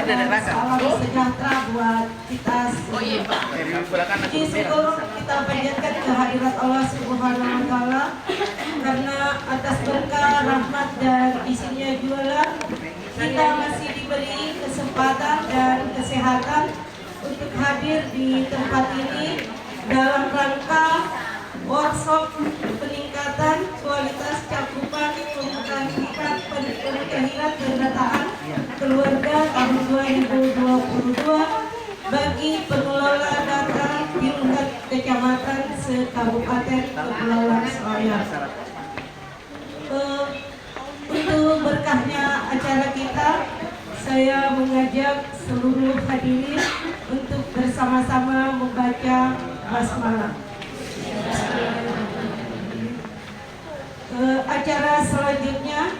salam sejahtera buat kita semua. Puji syukur kita panjatkan kehadirat Allah Subhanahu wa Ta'ala, karena atas berkah, rahmat dan isinya jualan kita masih diberi kesempatan dan kesehatan untuk hadir di tempat ini dalam rangka workshop peningkatan kualitas cakupan pemutahiran pendataan keluarga tahun 2022 bagi pengelola data tingkat kecamatan se-Kabupaten Kepulauan Selayar. Untuk berkahnya acara kita, saya mengajak seluruh hadirin untuk bersama-sama membaca basmalah. Acara selanjutnya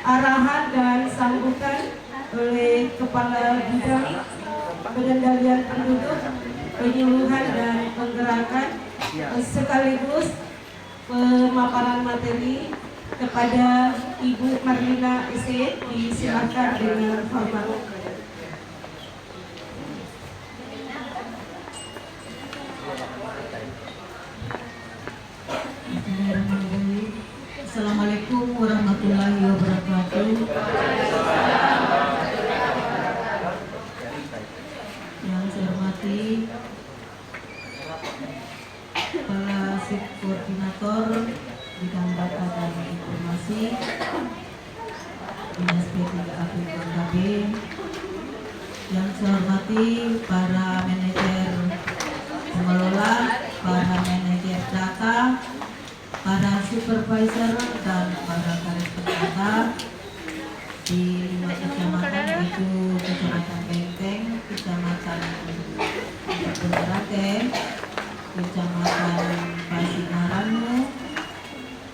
arahan dan sambutan oleh Kepala Bidang Pengendalian Penduduk, Penyuluhan dan Penggerakan, sekaligus pemaparan materi kepada Ibu Marlina S.E. disilakan dengan hormat. Assalamualaikum warahmatullahi wabarakatuh. Yang saya hormati Kepala Subkoordinator Bidang Data dan Informasi Dinas P3A KB, yang saya hormati para manajer pengelola, para manajer data, para supervisor dan para karir penata di 5 kecamatan, yaitu Kecamatan Benteng, Kecamatan Pengerate, Kecamatan Pasimaranu,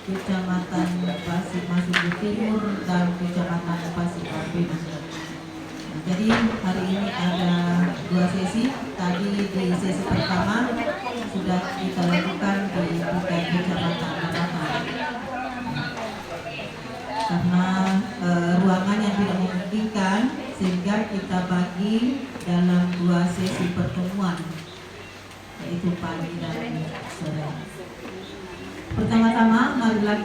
Kecamatan Pasir Masuku Timur, dan Kecamatan Pasir Kabin. Jadi hari ini ada 2 sesi. Tadi di sesi pertama sudah kita lakukan di 3 kecamatan karena ruangan yang tidak memungkinkan, sehingga kita bagi dalam 2 sesi pertemuan, yaitu pagi dan sore. Pertama-tama marilah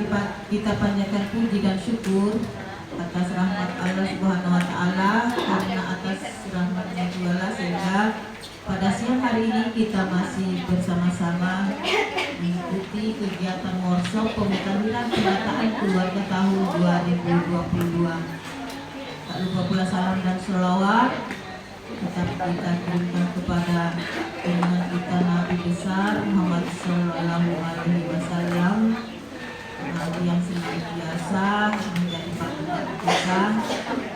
kita panjatkan puji dan syukur atas rahmat Allah Subhanahu wa Ta'ala, karena atas rahmatnya jualah sehingga pada siang hari ini kita masih bersama-sama mengikuti kegiatan workshop pemutahiran pendataan keluarga tahun 2022. Tak lupa pula salam dan sholawat tetap kita kirimkan kepada junjungan kita Nabi besar Muhammad Sallallahu Alaihi Wasallam, Nabi yang senantiasa menjadi panutan kita,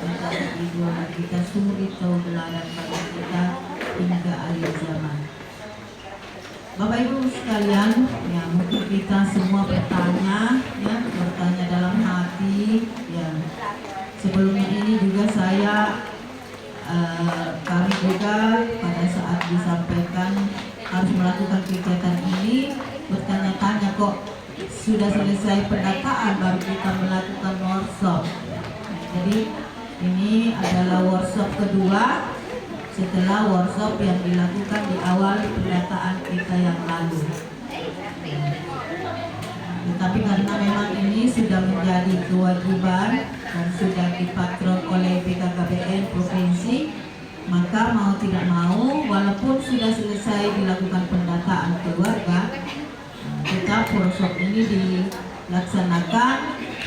menjadi idola kita, suri tauladan bagi kita hingga akhir zaman. Bapak Ibu sekalian, ya mungkin kita semua bertanya dalam hati, ya sebelumnya ini juga kami juga pada saat disampaikan harus melakukan kegiatan ini bertanya-tanya, kok sudah selesai pendataan baru kita melakukan workshop. Jadi ini adalah workshop kedua setelah workshop yang dilakukan di awal pendataan kita yang lalu. Tetapi karena memang ini sudah menjadi kewajiban dan sudah dipatron oleh BKKBN Provinsi, maka mau tidak mau, walaupun sudah selesai dilakukan pendataan keluarga, tetap workshop ini dilaksanakan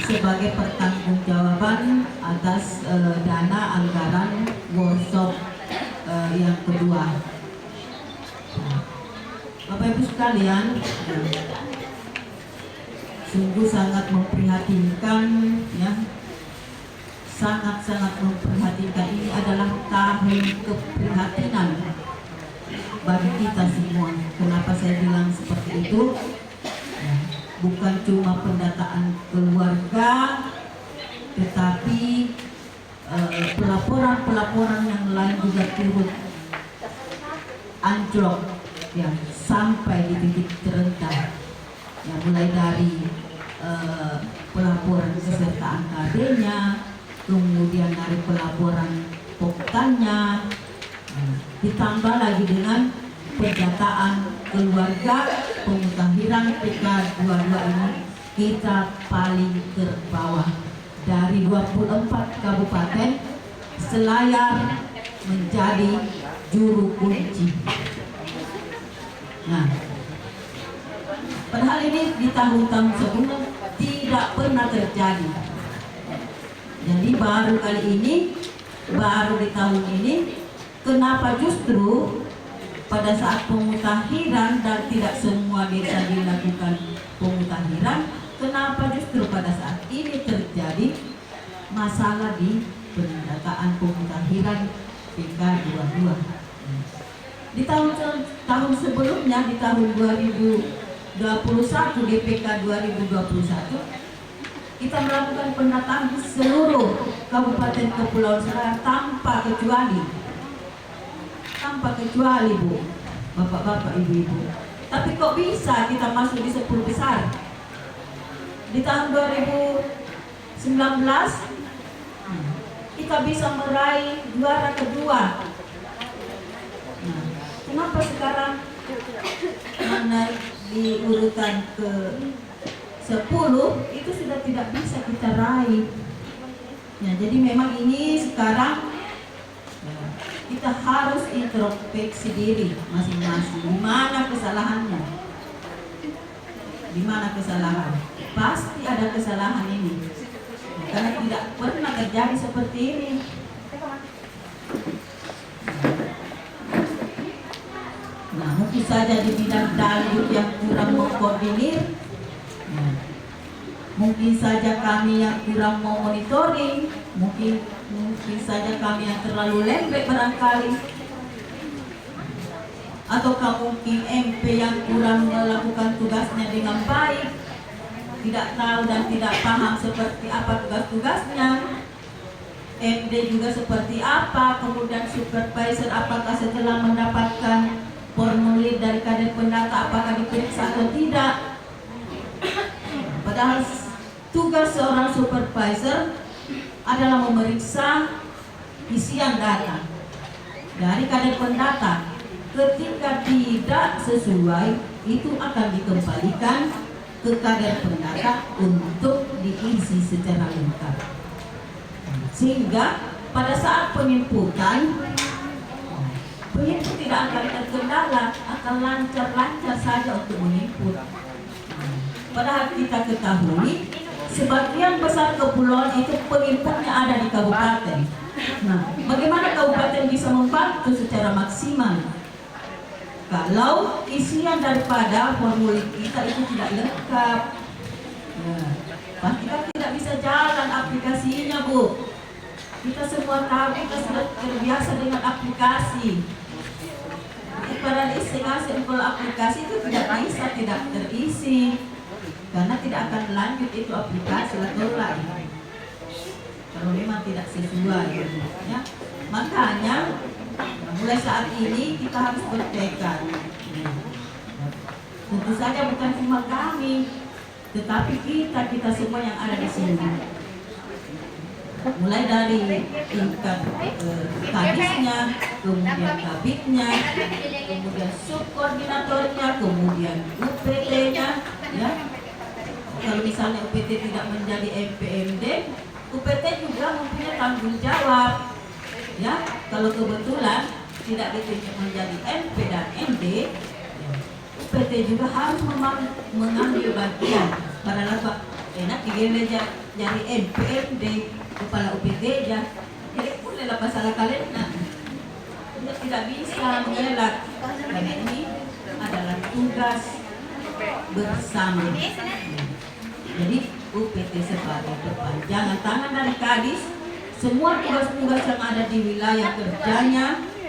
sebagai pertanggungjawaban atas dana anggaran workshop yang kedua. Bapak Ibu sekalian, sungguh sangat memprihatinkan, ya, sangat-sangat memprihatinkan. Ini adalah tahun keprihatinan bagi kita semua. Kenapa saya bilang seperti itu? Bukan cuma pendataan keluarga, tetapi pelaporan-pelaporan yang lain juga turut anjlok, ya, sampai di titik terendah. Ya, mulai dari pelaporan kesertaan KB-nya, kemudian dari pelaporan kegiatannya. Ditambah lagi dengan pendataan keluarga, pemutahiran PK22 ini kita paling terbawah dari 24 kabupaten. Selayar menjadi juru kunci. Nah, padahal ini di tahun-tahun sebelumnya tidak pernah terjadi. Jadi baru kali ini, baru di tahun ini, kenapa justru pada saat pemutakhiran dan tidak semua desa dilakukan pemutakhiran, kenapa justru pada saat ini terjadi masalah di pendataan pemutakhiran PK22. Di tahun sebelumnya, di tahun 2021 di PK 2021 kita melakukan pendataan di seluruh Kabupaten Kepulauan Selayar tanpa kecuali Bu, bapak-bapak, ibu-ibu. Tapi kok bisa kita masuk di 10 besar? Di tahun 2019 kita bisa meraih juara kedua. Nah, kenapa sekarang naik di urutan ke 10 itu sudah tidak bisa kita raih? Ya, jadi memang ini sekarang kita harus introspeksi diri masing-masing. Di mana kesalahannya? Di mana kesalahan? Pasti ada kesalahan ini. Karena tidak pernah terjadi seperti ini. Nah, mungkin saja di bidang dalil yang kurang mengkoordinir, mungkin saja kami yang kurang mau monitoring, mungkin saja kami yang terlalu lembek barangkali, ataukah mungkin MP yang kurang melakukan tugasnya dengan baik, tidak tahu dan tidak paham seperti apa tugas-tugasnya. MD juga seperti apa, kemudian supervisor apakah setelah mendapatkan formulir dari kader pendata apakah diperiksa atau tidak. Padahal tugas seorang supervisor adalah memeriksa isian data dari kader pendata. Ketika tidak sesuai, itu akan dikembalikan ke kader pendata untuk diisi secara lengkap. Sehingga pada saat penginputan, penginput tidak akan terkendala, akan lancar-lancar saja untuk menginput. Padahal kita ketahui sebagian besar kepulauan itu penginputnya ada di kabupaten. Nah, bagaimana kabupaten bisa membantu secara maksimal kalau isian daripada formulir kita itu tidak lengkap? Pasti kan tidak bisa jalan aplikasinya, Bu. Kita semua tahu, kita sudah terbiasa dengan aplikasi. Pada iseng-iseng kalau aplikasi itu tidak terisi, karena tidak akan lanjut itu aplikasi atau lain kalau memang tidak sesuai, ya. Makanya mulai saat ini kita harus bertekad. Tentu saja bukan cuma kami, tetapi kita semua yang ada di sini. Mulai dari tingkat kadisnya, kemudian kabitnya, kemudian subkoordinatornya, kemudian UPT-nya, ya. Kalau misalnya UPT tidak menjadi MPMD, UPT juga mempunyai tanggung jawab. Ya, kalau kebetulan tidak ditunjuk menjadi MP dan MD, UPT juga harus mengambil bagian. Padahal Pak enak digereja jadi MP, MD, kepala UPT aja. Jadi bolehlah masalah kalian. Nah, kita tidak bisa mengelak karena ini adalah tugas bersama. Jadi UPT sebagai perpanjangan tangan dari Kadis, semua tugas-tugas yang ada di wilayah kerjanya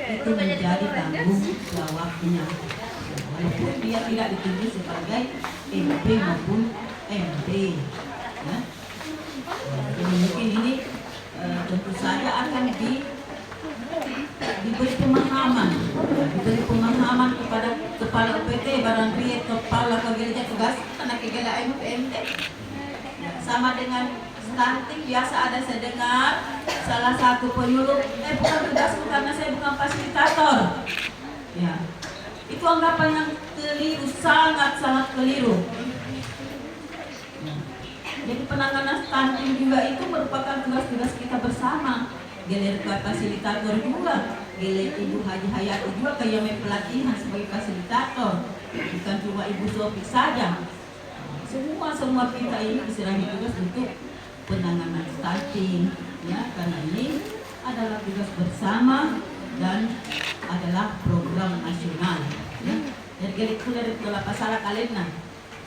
itu menjadi tanggung jawabnya. Walaupun dia tidak ditunjuk sebagai MP maupun MD, ya. Jadi mungkin ini tentu saja akan diberi pemahaman kepada kepala UPT, barangkali kepala gereja tugas anak gereja MPMD. Sama dengan stunting biasa ada saya dengar salah satu penyuluh, bukan tugasku karena saya bukan fasilitator. Ya, itu anggapan yang keliru, sangat keliru. Ya. Jadi penanganan stunting juga itu merupakan tugas-tugas kita bersama. Geler fasilitator juga, geler Ibu Haji Hayati juga kayak pelatihan sebagai fasilitator, bukan cuma Ibu Sofi saja. Semua kita ini diserahi tugas untuk penanganan stunting, ya, karena ini adalah tugas bersama dan adalah program nasional. Ya. Jadi kuliah telah pasal kalian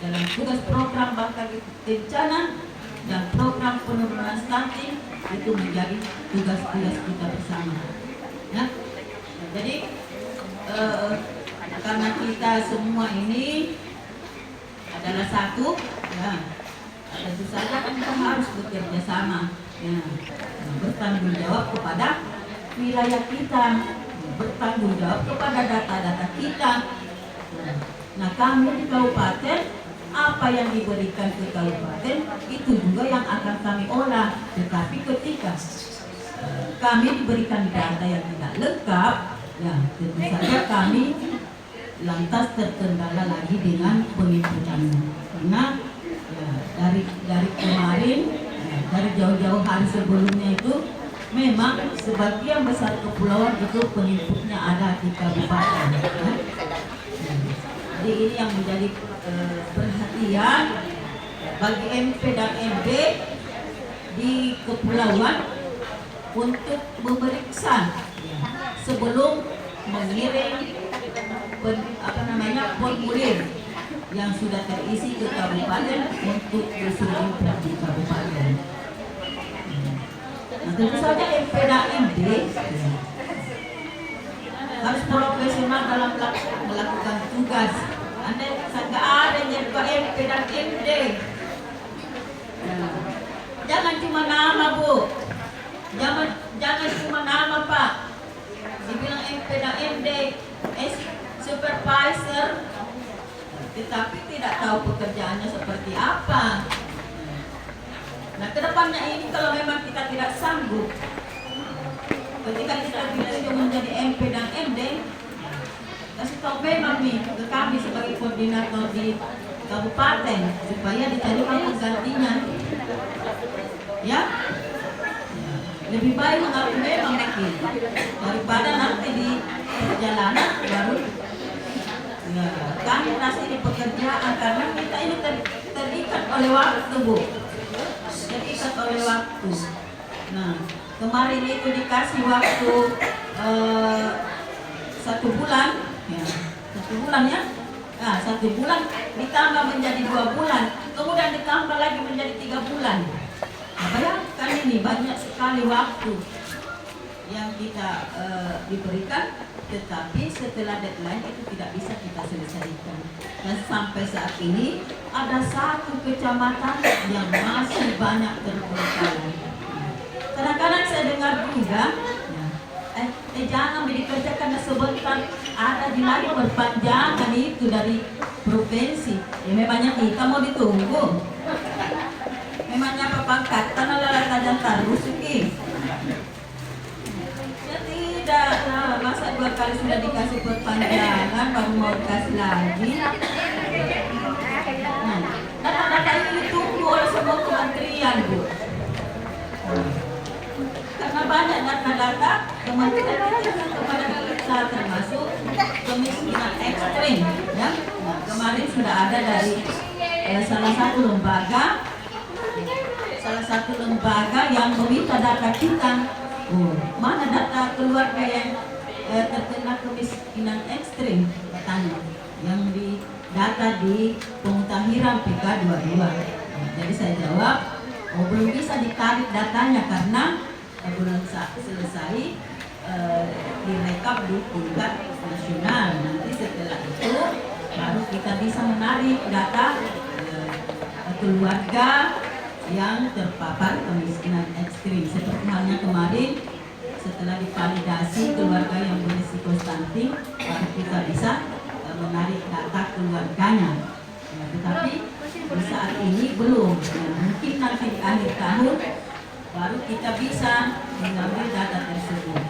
dalam tugas program bakal bencana dan program penurunan stunting itu menjadi tugas-tugas kita bersama. Ya. Jadi karena kita semua ini adalah satu, ya, tentu saja kita harus bekerja sama, ya, bertanggung jawab kepada wilayah kita, bertanggung jawab kepada data-data kita. Nah, kami di kabupaten, apa yang diberikan ke kabupaten itu juga yang akan kami olah. Tetapi ketika kami diberikan data yang tidak lengkap, ya tentu saja kami lantas terkendala lagi dengan penginputannya. Karena ya, dari kemarin, ya, dari jauh-jauh hari sebelumnya itu memang sebagian besar kepulauan itu penginputnya ada di kabupaten. Ya. Jadi ini yang menjadi perhatian bagi MP dan MD di kepulauan untuk memeriksa sebelum mengirim formulir yang sudah terisi ke kabupaten untuk diserahkan di kabupaten. Nah, tentu saja MP dan MD harus profesional dalam melakukan tugas. Anda nggak ada yang jadi MP dan MD. Jangan cuma nama, Bu. Jangan cuma nama, Pak. Dibilang MP dan MD, supervisor, tetapi tidak tahu pekerjaannya seperti apa. Nah, kedepannya ini kalau memang kita tidak sanggup, ketika kita pilih menjadi MP dan MD, kasih tahu memang nih ke kami sebagai koordinator di kabupaten supaya dicarikan penggantinya. Ya, lebih baik mengaku memang mungkin daripada nanti di perjalanan baru. Ya, kami pasti di pekerjaan karena kita ini terikat oleh waktu, Bu. Terikat oleh waktu. Nah, kemarin itu dikasih waktu 1 bulan, ya, 1 bulan ya. Nah, 1 bulan ditambah menjadi 2 bulan, kemudian ditambah lagi menjadi 3 bulan. Nah, bayangkan ini banyak sekali waktu yang kita diberikan, tetapi setelah deadline itu tidak bisa kita selesaikan. Dan sampai saat ini ada 1 kecamatan yang masih banyak terbengkalai. Kadang-kadang saya dengar juga, jangan dikerjakan sebentar, ada di lagi berpanjangan itu dari provinsi. Ya memangnya kita mau ditunggu. Memangnya apa pangkat? Karena lalata dan tarus ini. Ya tidak, nah, masa 2 kali sudah dikasih perpanjangan baru mau dikasih lagi. Nah, data-data ini ditunggu oleh semua kementerian, Bu. Karena banyak data-data kementerian kepada kita termasuk kemiskinan ekstrim, ya. Nah, kemarin sudah ada dari salah satu lembaga yang meminta data kita. Mana data keluarga yang terkena kemiskinan ekstrim, katanya, yang di data di pemutahiran PK 22. Nah, jadi saya jawab, belum bisa ditarik datanya karena belum selesai direkap di tingkat nasional. Nanti setelah itu baru kita bisa menarik data keluarga yang terpapar kemiskinan ekstrim. Seperti halnya kemarin setelah divalidasi keluarga yang berisiko stunting, baru kita bisa menarik data keluarganya. Tetapi di saat ini belum. Mungkin nanti di akhir tahun baru kita bisa mengambil data tersebut.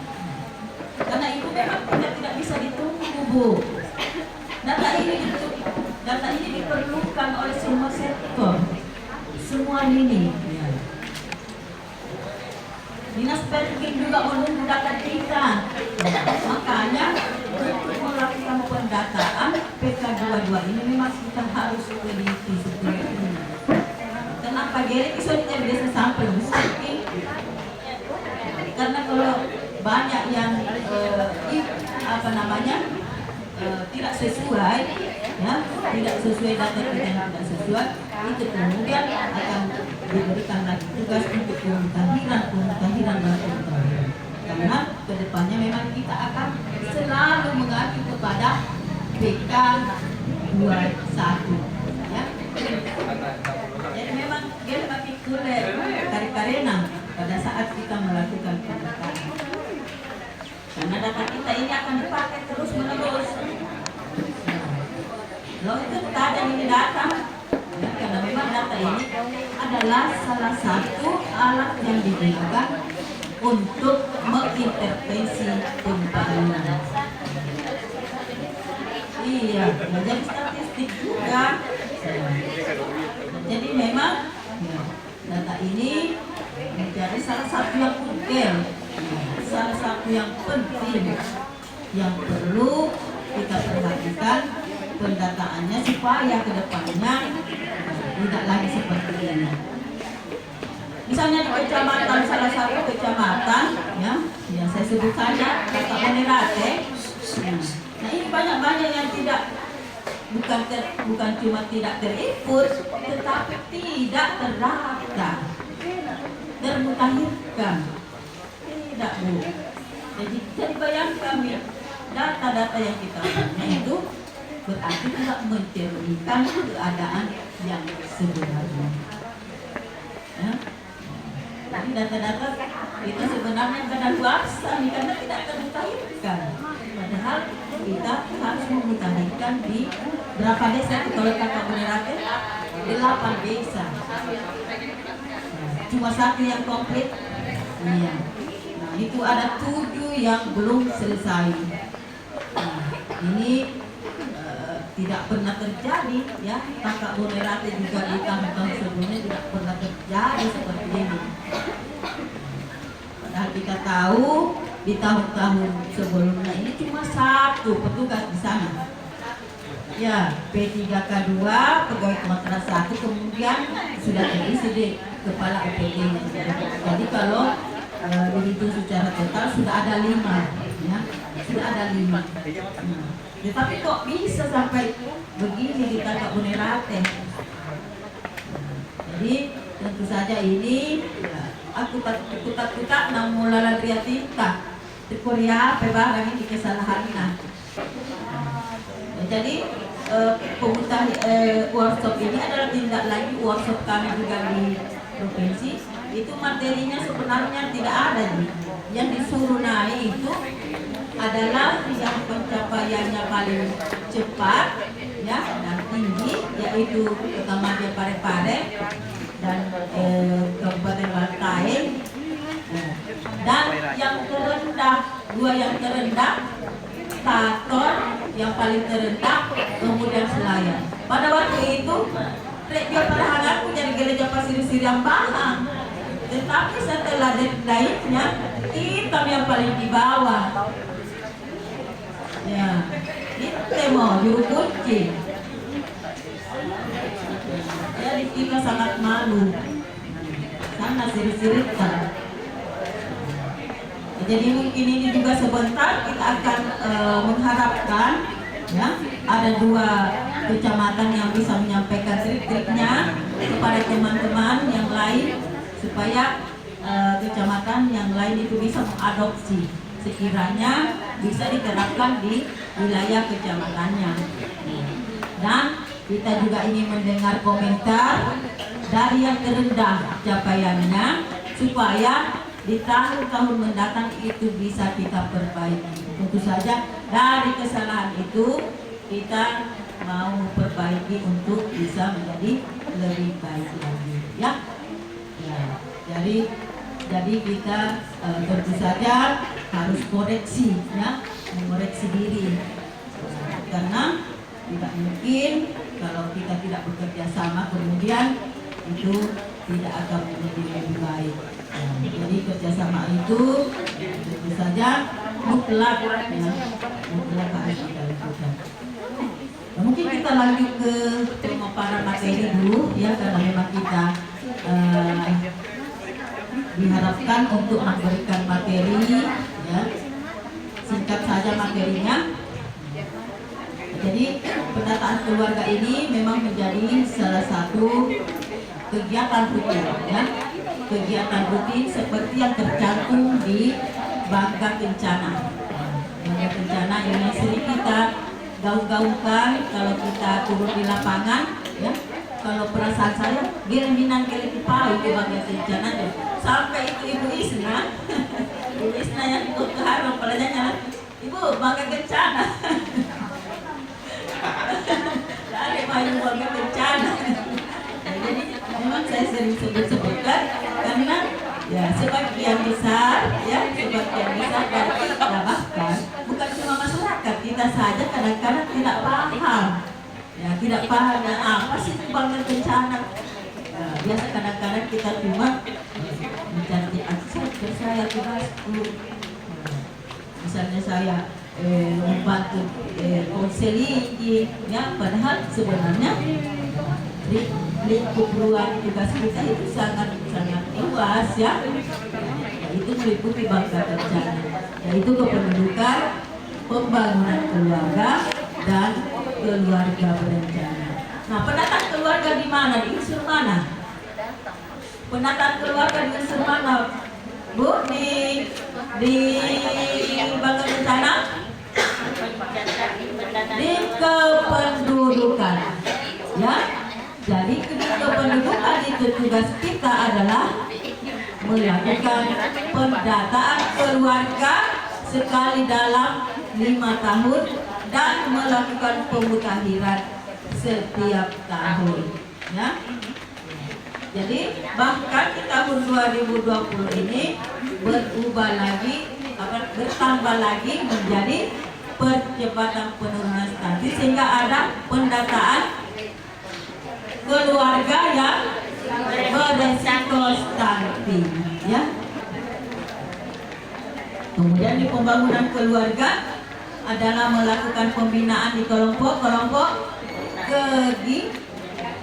Karena itu memang tidak bisa ditunggu, Bu. Data ini diperlukan oleh semua sektor, semua lini. Ya. Dinas Perhubungan juga menunggu data kita. Makanya untuk melakukan pendataan PK22 ini memang kita harus teliti seperti ini. Kenapa Gere episode-nya biasa sampai mesti? Karena kalau banyak yang tidak sesuai, ya, tidak sesuai data kita yang tidak sesuai, itu kemudian akan diberikan lagi tugas untuk pemutahiran data. Karena kedepannya memang kita akan selalu mengacu kepada PK 21, ya. Jadi memang dia pakai kulit karena pada saat kita melakukan pendataan. Karena data kita ini akan dipakai terus menerus. Loh itu ada ini data, ya, karena memang data ini adalah salah satu alat yang digunakan untuk mengintervensi pembangunan. Iya, menjadi statistik juga. Jadi memang ya, data ini menjadi salah satu yang krusial, salah satu yang penting yang perlu kita perhatikan pendataannya supaya kedepannya tidak lagi seperti ini. Misalnya di kecamatan, salah satu kecamatan, ya saya sebut saja Kota Bonerate. Nah ini banyak yang tidak bukan cuma tidak terinput, tetapi tidak terdata, termutakhirkan. Tidak, Bu. Jadi bayangkan ya, data-data yang kita punya itu berarti tidak mencerminkan keadaan yang sebenarnya. Ya. Jadi data-data kita sebenarnya kadaluarsa nih karena tidak termutakhirkan. Padahal kita harus memutakhirkan di berapa desa kalau Kakak Bonerate? 8 desa. Cuma satu yang komplit. Iya. Nah, itu ada 7 yang belum selesai. Nah, ini tidak pernah terjadi, ya. Kakak Bonerate juga di tahun-tahun sebelumnya tidak pernah terjadi seperti ini. Padahal kita tahu di tahun-tahun sebelumnya ini cuma 1 petugas di sana. Ya, P3K2 pegawai kontrak 1, kemudian sudah terisi di kepala UPT-nya. Jadi kalau dihitung secara total sudah ada 5, ya, sudah ada 5. Tetapi kok bisa sampai begini di Kakak Bonerate? Jadi tentu saja ini ya, aku takut namun lala triatita di Korea pebarang ini kesalahannya. Jadi workshop ini adalah tindak lanjut workshop kami juga di provinsi. Itu materinya sebenarnya tidak ada nih. Yang disuruh naik itu adalah yang pencapaiannya paling cepat, ya, dan tinggi, yaitu Kecamatan Parepare dan Kabupaten Bantaeng. Dan yang terendah, 2 yang terendah, Tator yang paling terendah, kemudian Selayar. Pada waktu itu, Rekyo Parahanganku jadi gereja Pasir Siriam Bahang. Tetapi setelah naiknya, hitam yang paling di bawah. Ya, itu mau juru kunci. Jadi kita sangat malu. Karena siri-sirikan. Jadi mungkin ini juga sebentar kita akan mengharapkan, ya, ada 2 kecamatan yang bisa menyampaikan trik-triknya kepada teman-teman yang lain supaya kecamatan yang lain itu bisa mengadopsi sekiranya bisa diterapkan di wilayah kecamatannya. Dan kita juga ingin mendengar komentar dari yang terendah capaiannya supaya di tahun-tahun mendatang itu bisa kita perbaiki. Tentu saja dari kesalahan itu kita mau perbaiki untuk bisa menjadi lebih baik lagi, ya. Ya. Jadi kita tentu saja harus koreksi, ya, mengoreksi diri, karena tidak mungkin kalau kita tidak bekerja sama kemudian itu tidak akan menjadi lebih baik. Jadi kerjasama itu tentu saja mutlak, ya, mutlak harus kita lakukan. Nah, mungkin kita lanjut ke pemaparan materi dulu, ya, karena memang kita diharapkan untuk memberikan materi, ya. Singkat saja materinya. Jadi pendataan keluarga ini memang menjadi salah satu kegiatan rutin, ya. Kegiatan rutin seperti yang tercantum di Bangga Kencana. Bangga Kencana ini sering kita gaung-gaungkan kalau kita turun di lapangan, ya. Kalau perasaan saya, giliran kali pau di Bangga Kencana, ya. Sampai itu Ibu Isna, Ibu Isna yang ikut ke Harum, pelajarnya, Ibu Bangga Kencana. Dari main Bangga Kencana. Jadi memang saya sering sebut-sebutkan karena ya sebagian besar dari kita, bahkan bukan cuma masyarakat, kita saja kadang-kadang tidak paham, ya, tidak paham apa sih itu Bangga Kencana. Biasa kadang-kadang kita cuma mencari akses, saya tugasku, misalnya saya membantu konseling, ya, padahal sebenarnya lingkup ruang tugas kita itu sangat luas, ya. Itu meliputi Bangga Kencana, yaitu kependudukan, pembangunan keluarga, dan keluarga berencana. Nah, penataan keluarga di mana? Di unsur mana? Penataan keluarga di unsur mana, Bu? Di Bangga Kencana? Di kependudukan, ya. Jadi kependudukan itu tugas kita adalah melakukan pendataan keluarga sekali dalam 5 tahun dan melakukan pemutakhiran setiap tahun, ya. Jadi bahkan di tahun 2020 ini berubah lagi, bertambah lagi menjadi percepatan penurunan stunting, sehingga ada pendataan keluarga yang beresiko stunting, ya. Kemudian di pembangunan keluarga adalah melakukan pembinaan di kelompok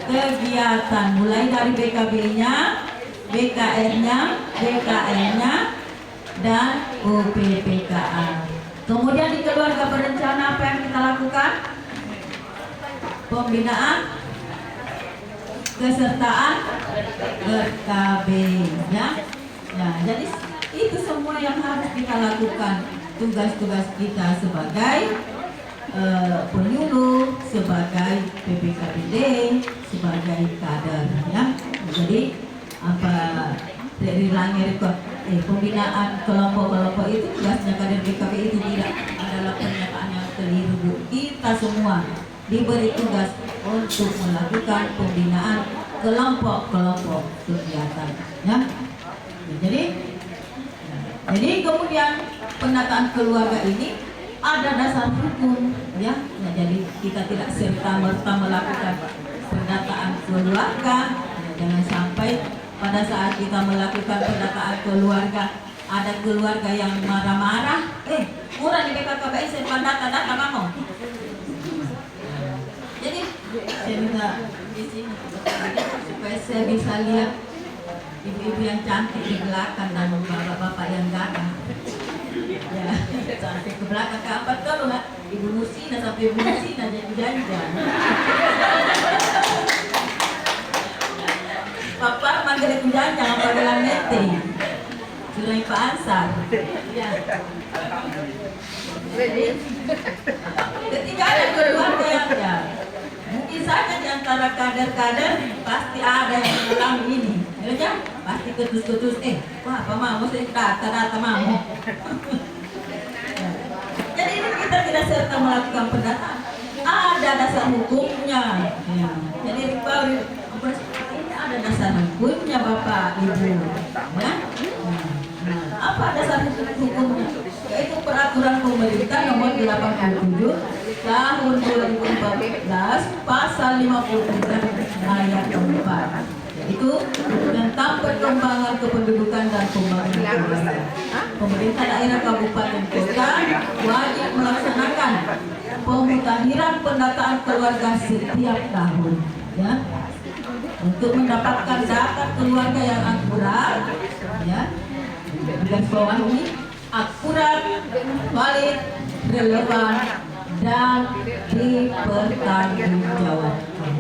kegiatan, mulai dari BKB-nya, BKR-nya, BKN-nya, dan UPPKA. Kemudian di keluarga berencana apa yang kita lakukan? Pembinaan, kesertaan, RKB, ya. Nah, jadi itu semua yang harus kita lakukan, tugas-tugas kita sebagai penyuluh, sebagai PPKBD, sebagai kader, ya. Jadi apa dari langit pembinaan kelompok-kelompok itu tugasnya kader PKB itu tidak adalah pernyataan yang keliru, Bu. Kita semua diberi tugas untuk melakukan pembinaan kelompok-kelompok kegiatan, ya. Jadi kemudian penataan keluarga ini ada dasar hukum, ya. Nah, jadi kita tidak serta-merta melakukan pendataan keluarga, ya, jangan sampai pada saat kita melakukan pendataan keluarga ada keluarga yang marah-marah, murah di BKKBN saya pendata-data kamu. Jadi saya minta di sini supaya saya bisa lihat ibu-ibu yang cantik di belakang dan bapak-bapak yang gagah. Ya, sampai ke belakang ke apa tuh, Ibu Musina sampai Ibu Musina jadi janjian. Papa manggil Ibu janjian apa dengan nete. Sudah Pak Ansar. Ya. Ketika ada keluarga yang ya, mungkin saja di antara kader-kader pasti ada yang mengalami ini, ya, pasti ketus-ketus, wah apa mau saya data mau. Jadi ini kita tidak serta melakukan pendataan, ada dasar hukumnya. Ya. Jadi baru ini ada dasar hukumnya Bapak Ibu. Ya? Nah, apa dasar hukumnya? Yaitu peraturan pemerintah nomor 87 tahun 2014 pasal 53 ayat 4, yaitu tentang perkembangan kependudukan dan pembangunan keluarga. Pemerintah daerah kabupaten kota wajib melaksanakan pemutahiran pendataan keluarga setiap tahun, ya, untuk mendapatkan data keluarga yang akurat, ya. Garis bawah ini akurat, valid, relevan, dan dipertanggungjawabkan.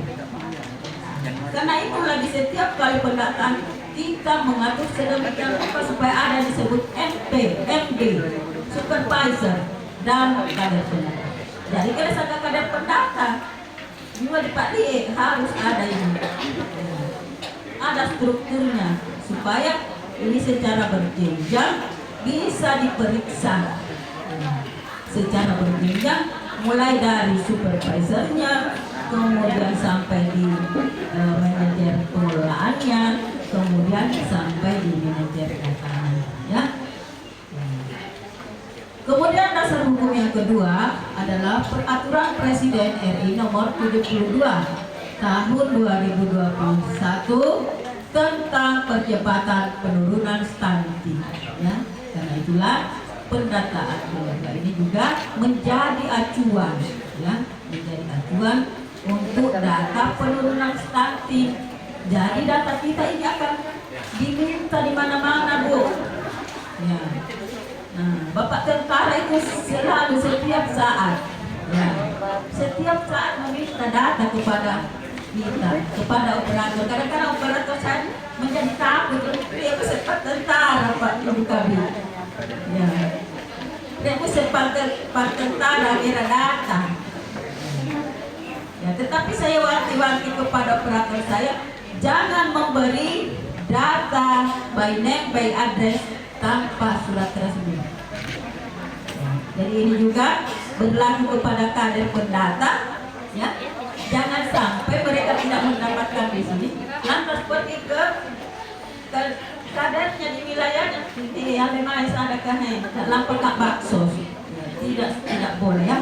Karena itulah di setiap kali pendataan kita mengatur sedemikian rupa supaya ada disebut MP, MD, supervisor, dan kader pendata. Jadi kalau saya kader pendata, juga di Pak Lie harus ada ini, ada strukturnya supaya ini secara berjenjang bisa diperiksa secara berjenjang, mulai dari supervisornya, kemudian sampai di manajer pengelolaannya, kemudian sampai di manajer datanya, ya. Kemudian dasar hukum yang kedua adalah Peraturan Presiden RI nomor 72 tahun 2021 tentang percepatan penurunan stunting, ya. Karena itulah pendataan keluarga ini juga menjadi acuan, ya, menjadi acuan untuk data penurunan stunting. Jadi data kita ini akan diminta di mana-mana, Bu. Ya. Nah, Bapak tentara itu selalu setiap saat, ya, setiap saat meminta data kepada kita, kepada operator. Kadang-kadang operator saya menjadi takut, dia sempat tentara Pak Ibu kami. Ya, dia sempat tentara kira data. Ya, tetapi saya wanti-wanti kepada operator saya, jangan memberi data by name, by address tanpa surat resmi. Jadi ini juga berlaku kepada kader pendata, ya. Jangan sampai mereka tidak mendapatkan di sini, lantas pergi ke kadernya di wilayahnya. Yang memang ada kahnya, lampau kak bakso. Tidak boleh, ya.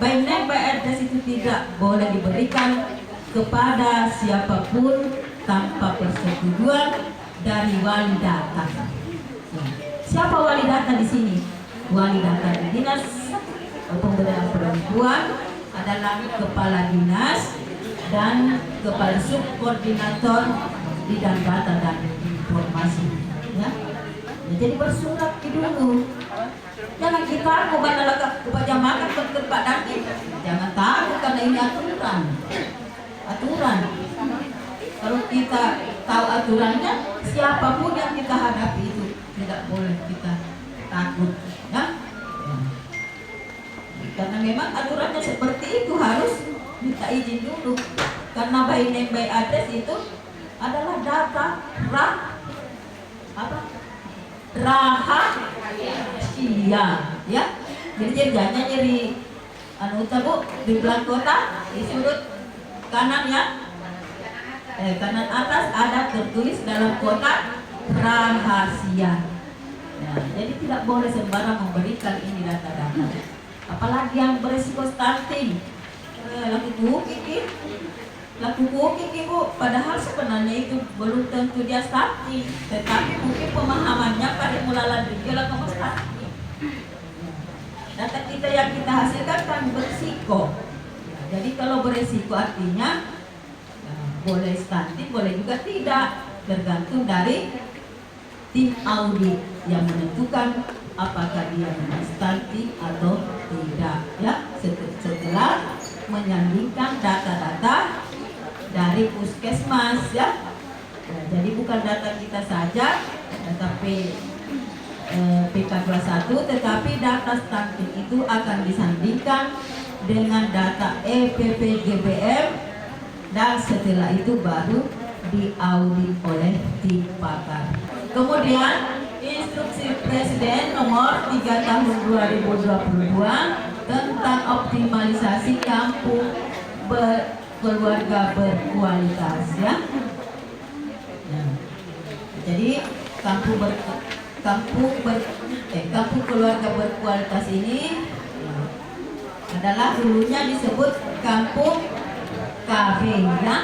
By name, by address itu tidak boleh diberikan kepada siapapun tanpa persetujuan dari wali data. Siapa wali data di sini? Wali data di Dinas Pemberdayaan Perempuan adalah kepala dinas dan kepala subkoordinator bidang data dan informasi, ya. Jadi bersurat dulu. Jangan kita takut kepada makan bertempat nanti. Jangan takut karena ini aturan. Kalau kita tahu aturannya, siapapun yang kita hadapi itu tidak boleh kita takut, ya. Karena memang aturannya seperti itu, harus minta izin dulu. Karena by name, by address itu adalah data rahasia, ya. Jadi jangan nyeri Bu, di belah kota di sudut kanan, ya, kanan atas ada tertulis dalam kotak rahasia. Nah, jadi tidak boleh sembarang memberikan ini data-data, apalagi yang berisiko stunting. Laku bukit Bu, padahal sebenarnya itu belum tentu dia stunting, tetapi mungkin pemahamannya pada mulai gejala kamu stunting. Data kita yang kita hasilkan kan berisiko. Jadi kalau berisiko artinya boleh stunting, boleh juga tidak, tergantung dari tim audit yang menentukan apakah dia stunting atau tidak, ya, setelah menyandingkan data-data dari puskesmas, ya. Nah, jadi bukan data kita saja, tetapi PK21, tetapi data stunting itu akan disandingkan dengan data EPPGBM, dan setelah itu baru diaudit oleh tim pakar. Kemudian Instruksi Presiden nomor 3 tahun 2022 tentang optimalisasi kampung keluarga berkualitas, ya. Jadi kampung keluarga berkualitas ini adalah dulunya disebut kampung KB, ya.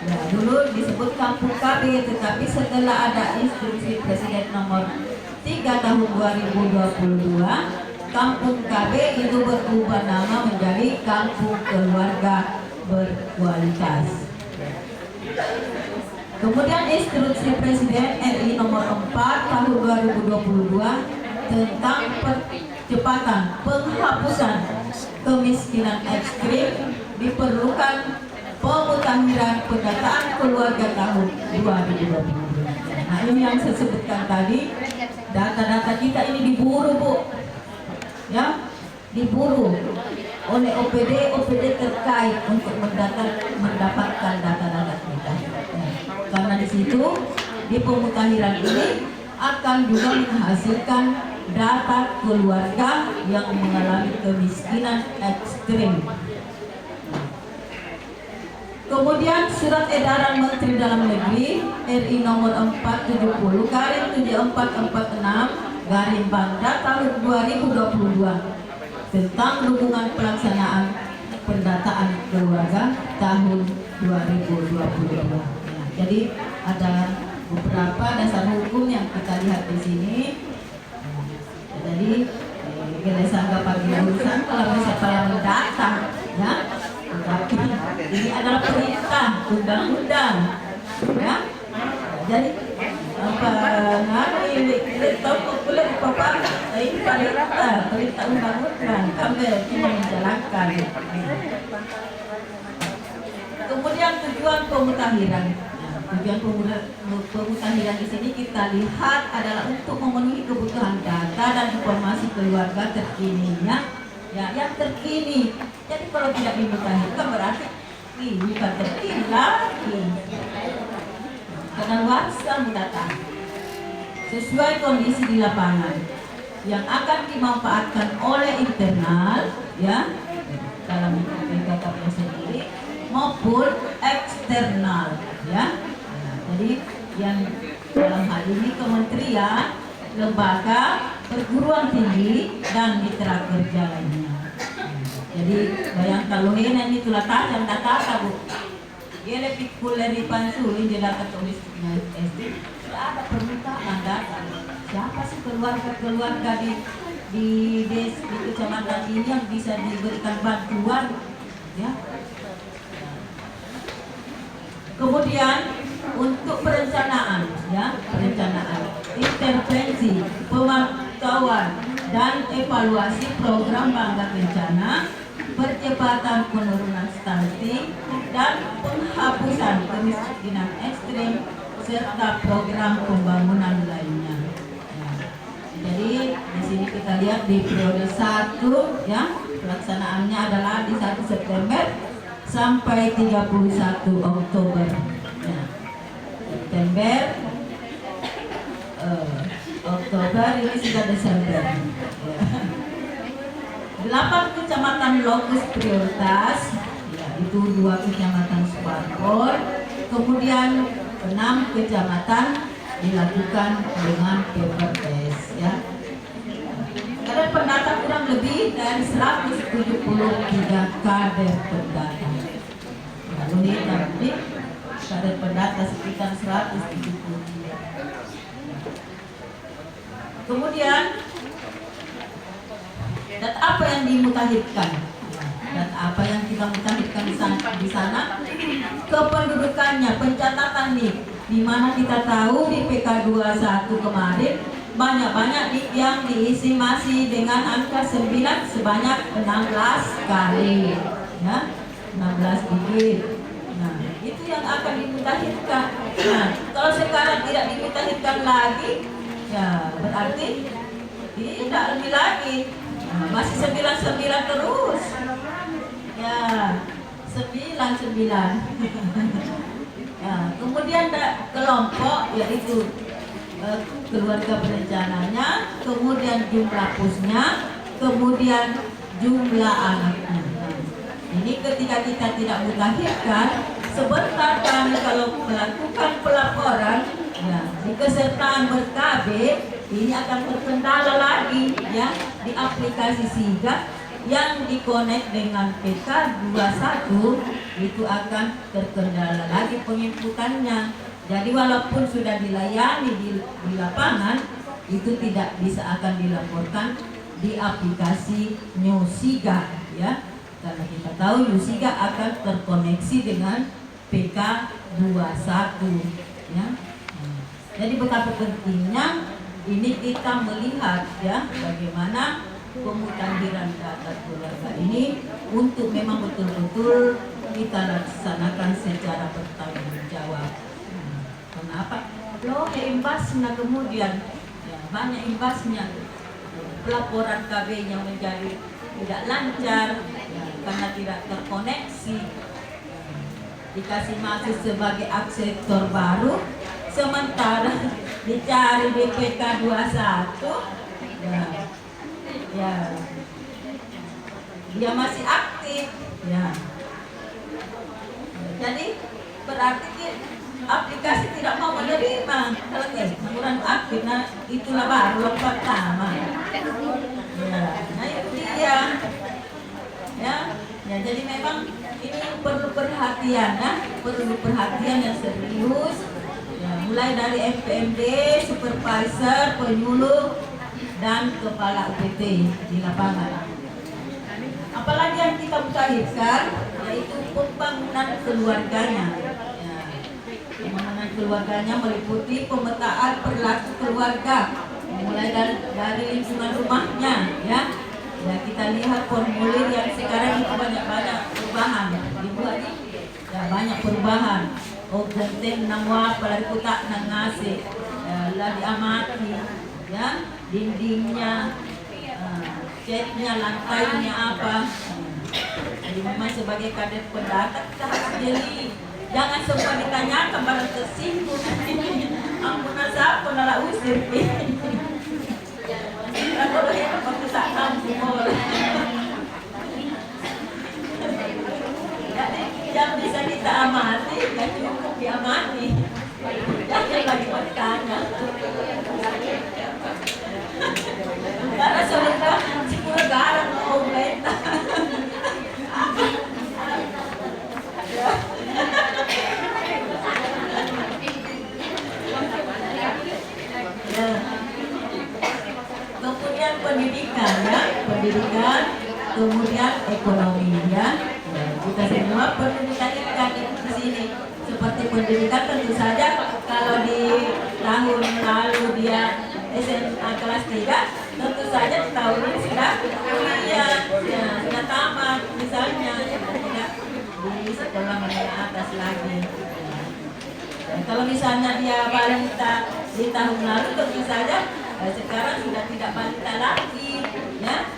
Ya, dulu disebut kampung KB, tetapi setelah ada instruksi Presiden nomor 3 tahun 2022, kampung KB itu berubah nama menjadi kampung keluarga berkualitas. Kemudian instruksi Presiden RI nomor 4 tahun 2022 tentang percepatan penghapusan kemiskinan ekstrim diperlukan pemutahiran pendataan keluarga tahun 2022. Nah, ini yang saya sebutkan tadi, data-data kita ini diburu, Bu. Ya, diburu oleh OPD terkait untuk mendapatkan data-data kita. Karena di situ di pemutahiran ini akan juga menghasilkan data keluarga yang mengalami kemiskinan ekstrim. Kemudian surat edaran Menteri Dalam Negeri RI nomor 470/7446 tahun 2022 tentang dukungan pelaksanaan pendataan keluarga tahun 2022. Jadi ada beberapa dasar hukum yang kita lihat di sini. Jadi Gelesangga pagi urusan kalau siapa yang mendata, ya. Tetapi ini adalah perintah undang-undang, ya. Jadi apa ini perintah undang-undang kami cuma menjalankan. Kemudian tujuan pemutahiran. Tujuan pemutahiran di sini kita lihat adalah untuk memenuhi kebutuhan data dan informasi keluarga terkininya, ya, yang terkini. Jadi kalau tidak dimutahirkan berarti bukan terkini lagi. Kadaluarsa mendatang sesuai kondisi di lapangan yang akan dimanfaatkan oleh internal, ya, dalam BKKP sendiri maupun eksternal, ya. Jadi yang dalam hal ini kementerian, lembaga, perguruan tinggi dan mitra kerja lainnya. Jadi bayangkan loh ini tulah tajam data, Bu. Dia lebih kuleri pansu ini data tulis SD. Tidak ada permintaan data. Siapa sih keluarga di kecamatan ini yang bisa diberikan bantuan, ya? Kemudian untuk perencanaan, ya, intervensi, pemantauan dan evaluasi program Bangga Kencana, percepatan penurunan stunting dan penghapusan kemiskinan ekstrim serta program pembangunan lainnya. Ya. Jadi di sini kita lihat di periode 1, ya, pelaksanaannya adalah di 1 September sampai 31 Oktober. Ya. September, Oktober, ini sudah Desember. Ya. 8 kecamatan lokus prioritas, ya, itu 2 kecamatan Sparkor, kemudian 6 kecamatan dilakukan dengan paper test, ya. Ada pendata kurang lebih dari 173 kader pendata. Lalu ini nanti kader pendata sekitar 173. Kemudian dan apa yang dimutahirkan? Dan apa yang kita mutahirkan di sana? Kependudukannya, pencatatan nih, di mana kita tahu di PK21 kemarin banyak-banyak yang diisi masih dengan angka 9 sebanyak 16 kali, ya, 16 digit. Nah, itu yang akan dimutahirkan. Nah, kalau sekarang tidak dimutahirkan lagi, ya berarti tidak lebih lagi. Nah, masih 99 terus. Ya, 99. Ya, kemudian kelompok yaitu keluarga berencananya, kemudian jumlah pusnya, kemudian jumlah anaknya. Nah, ini ketika kita tidak mutahirkan, sebentar kami kalau melakukan pelaporan Nah, di kesertaan ber-KB ini akan terkendala lagi ya di aplikasi SIGA yang dikonek dengan PK21 itu akan terkendala lagi penginputannya. Jadi walaupun sudah dilayani di lapangan itu tidak bisa akan dilaporkan di aplikasi NewSIGA ya. Karena kita tahu NewSIGA akan terkoneksi dengan PK21 ya. Jadi betapa pentingnya ini kita melihat ya bagaimana pemutakhiran data keluarga ini untuk memang betul-betul kita laksanakan secara bertanggung jawab. Kenapa? Loh imbasnya kemudian ya, banyak imbasnya. Pelaporan KB-nya menjadi tidak lancar ya, karena tidak terkoneksi. Dikasih masuk sebagai aksetor baru, sementara dicari DPK 21 ya dia masih aktif ya. Jadi berarti aplikasi tidak mau menerima kalau kurang aktif. Nah itulah baru yang pertama ya. Nah itu dia ya. Ya jadi memang ini perlu perhatian ya, perlu perhatian yang serius ya, mulai dari FPMD, supervisor, penyuluh dan kepala UPT di lapangan. Apalagi yang kita mutakhirkan yaitu pembangunan keluarganya ya. Pembangunan keluarganya meliputi pemetaan perilaku keluarga mulai dari lingkungan rumahnya ya. Ya kita lihat formulir yang sekarang itu banyak perubahan dibuat ya, banyak perubahan. Oh penting nama pada kutak nang ngasih lah diamati ya, dindingnya catnya, lantainya apa. Jadi memang sebagai kader pendatang kita harus jeli, jangan semua ditanyakan barang tersinggung. Ampun siapa nala usir kalau ya waktu tak tahu yang bisa kita amati, gak cukup diamati. Jangan lagi bertanya. Karena sebenarnya sepuluh garang mau beta. Kemudian pendidikan ya, pendidikan, kemudian ekonomi ya. Kita semua perlu dikaitkan di sini. Seperti pendidikan tentu saja kalau di tahun lalu dia SMA kelas 3, tentu saja di tahun ini sudah kuliah, ya, sudah tamat misalnya, tidak di sekolah menengah atas lagi. Dan kalau misalnya dia balita di tahun lalu, tentu saja sekarang sudah tidak balita lagi, ya.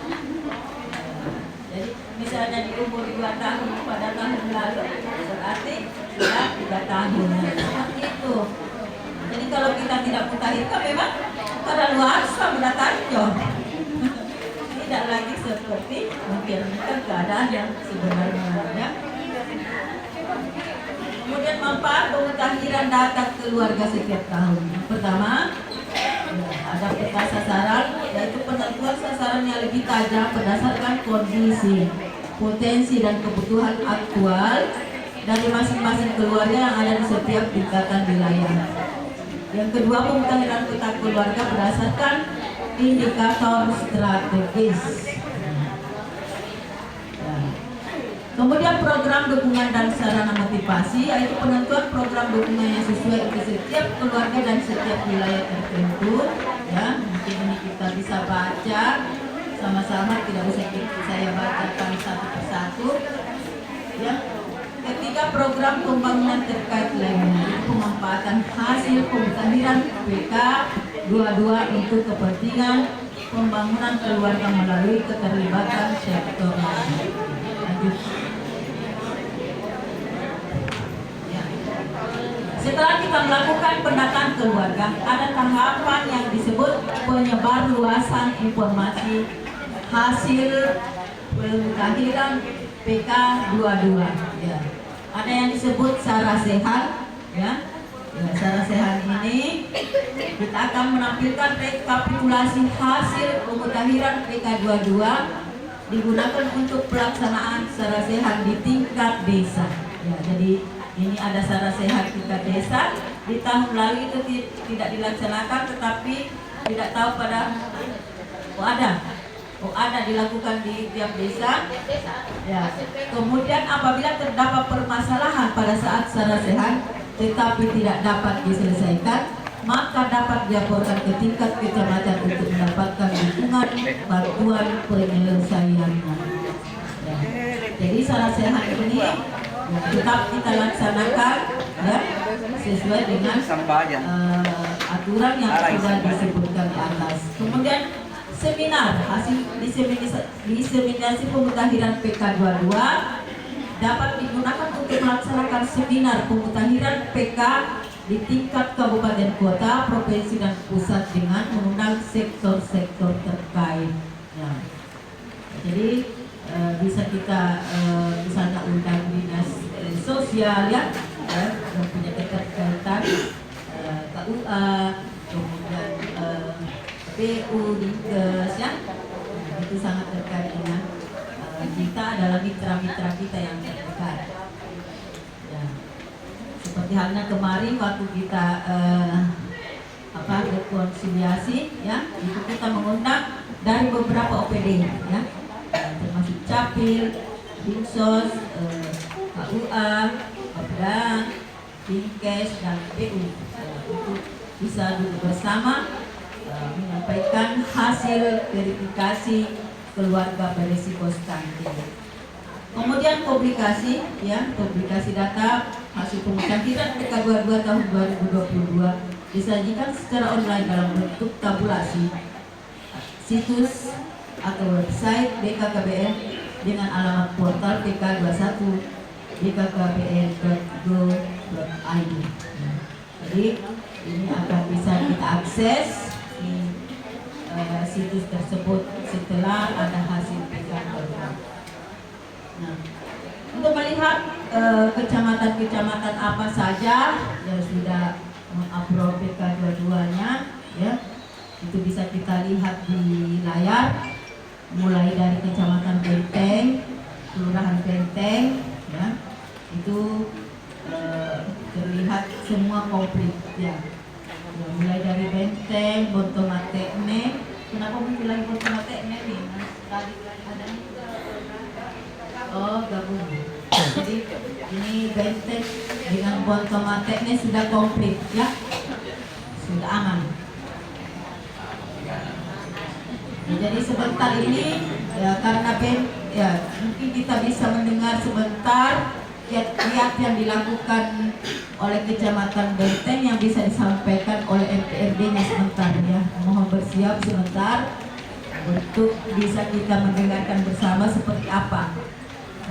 Jadi misalnya di umur 2 tahun pada tahun lalu, berarti sudah 3 tahun. Seperti itu. Jadi kalau kita tidak mutakhirkan memang kadaluarsa mendatangnya. Tidak lagi seperti mungkin keadaan yang sebenarnya. Kemudian manfaat pemutakhiran data keluarga setiap tahun. Pertama, ada peta sasaran, yaitu penentuan sasaran yang lebih tajam berdasarkan kondisi, potensi dan kebutuhan aktual dari masing-masing keluarga yang ada di setiap tingkatan wilayah. Yang kedua, pemutakhiran peta keluarga berdasarkan indikator strategis. Kemudian program dukungan dan sarana motivasi, yaitu penentuan program dukungan yang sesuai untuk setiap keluarga dan setiap wilayah tertentu. Ya, mungkin ini kita bisa baca sama-sama, tidak usah saya bacakan satu persatu. Ya. Ketiga, program pembangunan terkait lainnya, pemanfaatan hasil pemutakhiran PK22 untuk kepentingan pembangunan keluarga melalui keterlibatan sektor lain. Lanjut. Setelah kita melakukan pendataan keluarga, ada tahapan yang disebut penyebar luasan informasi hasil pemutakhiran PK22. Ya. Ada yang disebut SARA sehat, ya. Ya, Sarasehan ini kita akan menampilkan rekapitulasi hasil pemutahiran PK22 digunakan untuk pelaksanaan Sarasehan di tingkat desa. Ya, jadi ini ada Sarasehan tingkat desa. Di tahun lalu itu tidak dilaksanakan, tetapi tidak tahu pada ada dilakukan di tiap desa. Ya. Kemudian apabila terdapat permasalahan pada saat Sarasehan tetapi tidak dapat diselesaikan, maka dapat dilaporkan ke tingkat kecamatan untuk mendapatkan dukungan bantuan penyelesaiannya. Ya. Jadi Sarasehan ini tetap kita laksanakan ya, sesuai dengan aturan yang sudah disebutkan di atas. Kemudian seminar hasil diseminasi pemutahiran PK22 dapat digunakan untuk melaksanakan seminar pemutahiran PK di tingkat kabupaten kota, provinsi dan pusat dengan mengundang sektor-sektor terkait. Ya. Jadi bisa kita misalnya undang dinas sosial ya, yang punya keterkaitan KUA, kemudian PU, Dinkes ya, itu sangat terkait dengan kita adalah mitra-mitra kita yang terdekat. Ya. Seperti halnya kemarin waktu kita rekonsiliasi ya, itu kita mengundang dari beberapa OPD ya, termasuk Capil, Dinsos, KUA, Kopda, Dinkes dan PU untuk bisa duduk bersama menyampaikan hasil verifikasi keluarga berisiko stunting. Kemudian publikasi data hasil pemutahiran PK22 tahun 2022 disajikan secara online dalam bentuk tabulasi situs atau website BKKBN dengan alamat portal PK21 bkkbn.go.id. Jadi ini akan bisa kita akses di situs tersebut setelah ada hasil PK22. Nah, untuk melihat kecamatan-kecamatan apa saja yang sudah mengupload PK22-nya, ya, itu bisa kita lihat di layar, mulai dari Kecamatan Benteng, Kelurahan Benteng, ya, itu terlihat semua komplit, ya. Mulai dari Benteng, Bontomatekne. Kenapa muncul lagi Bontomatekne nih? Tadi ada gabung. Jadi ini Benteng dengan Bontomatekne sudah komplit ya, sudah aman. Nah, jadi sebentar ini ya, karena mungkin kita bisa mendengar sebentar kiat-kiat yang dilakukan oleh Kecamatan Benteng yang bisa disampaikan oleh MPRD-nya sebentar ya. Mohon bersiap sebentar untuk bisa kita mendengarkan bersama seperti apa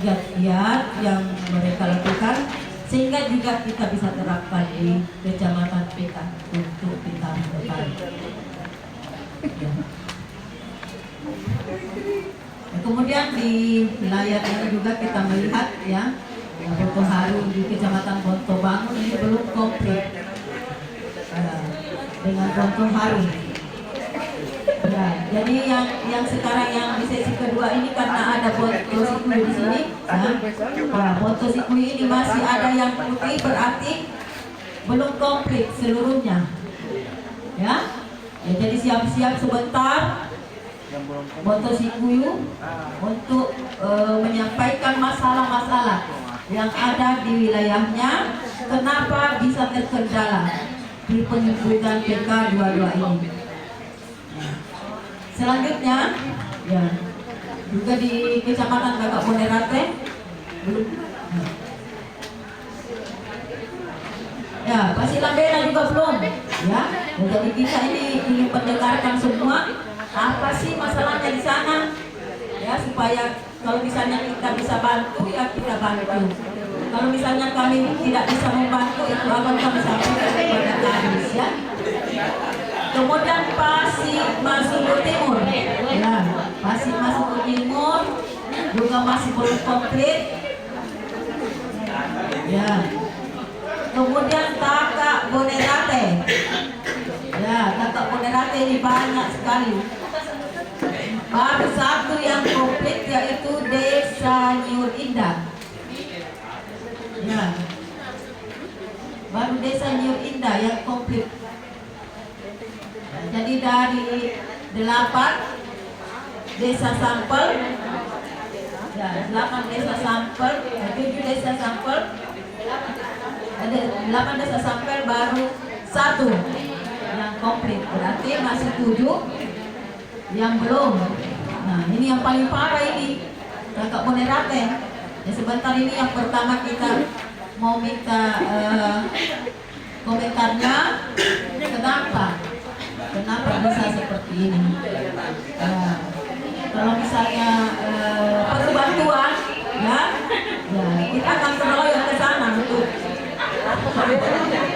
kiat-kiat yang mereka lakukan, sehingga juga kita bisa terapkan di Kecamatan PK untuk kita depan. Ya. Nah, kemudian di layar ini juga kita melihat ya, Bonto Haru di Kecamatan Bonto Bangun ini belum komplit dengan Bonto Haru. Ya, jadi yang sekarang yang di sesi kedua ini karena ada Bonto Sikui di sini, Bonto Sikui ini masih ada yang putih, berarti belum komplit seluruhnya. Ya, jadi siap-siap sebentar Bonto Sikuyu untuk menyampaikan masalah-masalah yang ada di wilayahnya, kenapa bisa terkendala di penyebutan PK22 ini. Selanjutnya ya, juga di Kecamatan Kakak Bonerate ya, Pasir Lambena juga belum ya. Jadi kita ini ingin mendengarkan semua apa sih masalahnya di sana ya, supaya kalau misalnya kita bisa bantu ya kita bantu. Kalau misalnya kami tidak bisa membantu, itu akan kami sampaikan kepada Kadis ya. Kemudian Pasir Masuku Timur ya, Pasir Masuku Timur juga masih belum komplit ya. Kemudian kakak Bonerate. Ya, kakak Bonerate ini banyak sekali. Baru satu yang komplit yaitu Desa Nyur Indah. Ya, baru Desa Nyur Indah yang komplit. Jadi dari 8 desa sampel, ya 8 desa sampel, 7 desa sampel, ada 8 desa sampel baru satu yang komplit, berarti masih 7 yang belum. Nah ini yang paling parah ini kakak Bonerate. Ya sebentar ini yang pertama kita mau minta komentarnya kenapa bisa seperti ini. Kalau misalnya perlu bantuan ya kita akan keroyok ke sana untuk memberi bantuan.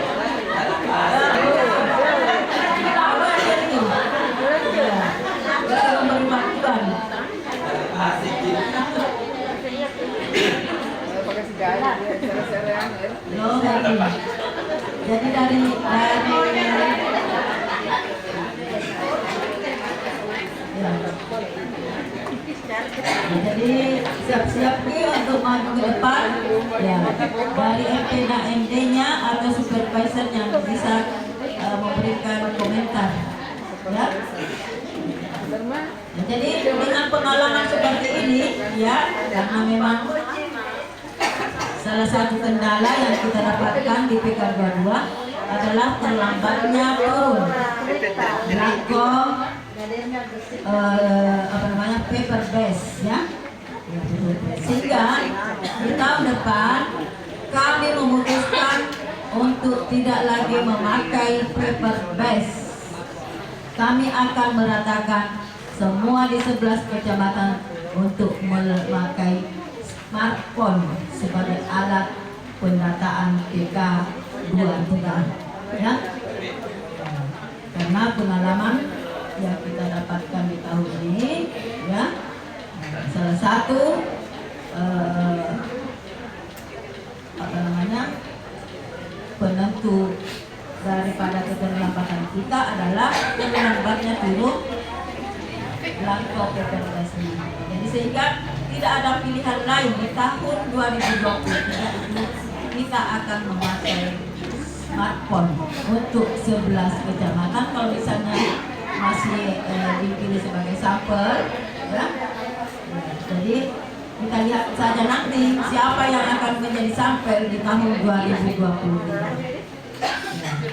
Jadi dari jadi siap-siap nih untuk maju ke depan ya, dari MP dan MD-nya atau supervisor yang bisa memberikan komentar ya. Jadi dengan pengalaman seperti ini ya, karena memang salah satu kendala yang kita dapatkan di PK22 adalah terlambatnya turun belangko paper base ya. Sehingga di tahun depan kami memutuskan untuk tidak lagi memakai paper base. Kami akan meratakan semua di 11 kecamatan untuk memakai smartphone sebagai alat pendataan PK23 ya. Karena pengalaman yang kita dapatkan di tahun ini ya, salah satu penentu daripada keterlambatan kita adalah terlambatnya turun belangko PPRS ini. Jadi sehingga tidak ada pilihan lain di tahun 2023 kita akan memakai smartphone untuk 11 kecamatan. Kalau misalnya masih dipilih sebagai sampel ya. Jadi kita lihat saja nanti siapa yang akan menjadi sampel di tahun 2020.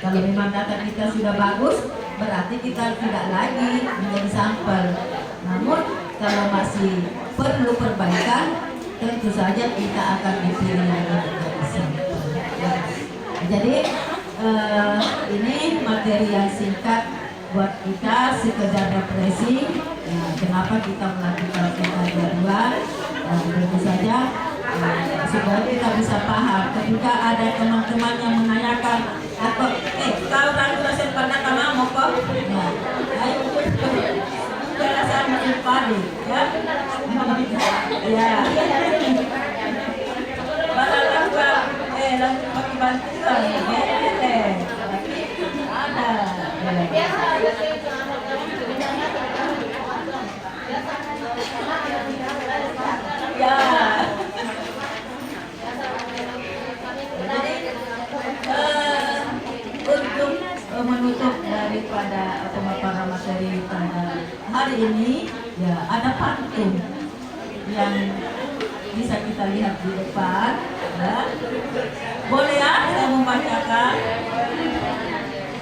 Kalau memang data kita sudah bagus, berarti kita tidak lagi menjadi sampel. Namun kalau masih perlu perbaikan, tentu saja kita akan dipilih lagi menjadi sampel. Jadi ini materi yang singkat buat kita, sekedar refreshing. Kenapa kita melakukan PK22? Tentu saja supaya kita bisa paham. Ketika ada teman-teman yang menanyakan atau kau ragu rasa pada kamu kok? Ayo jelasan masih padi ya. Ya. Barangkali langsung pakai bantuan ada. Ya. Untuk menutup daripada pemaparan materi pada hari ini, ya ada pantun yang bisa kita lihat di depan. Ya. Boleh ya, saya membacakan.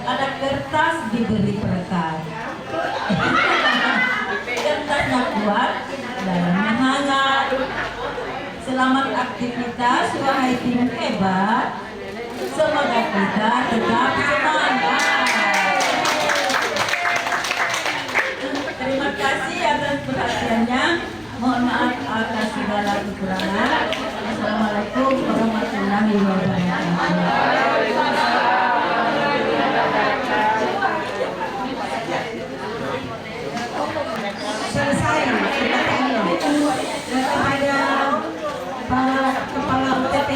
Ada kertas diberi perekat. Kertasnya kuat, dalamnya hangat. Selamat aktivitas, wahai tim hebat. Semoga kita tetap semangat. Terima kasih atas perhatiannya. Mohon maaf atas segala kekurangan. Assalamualaikum warahmatullahi wabarakatuh. Selesai kepada para kepala UTT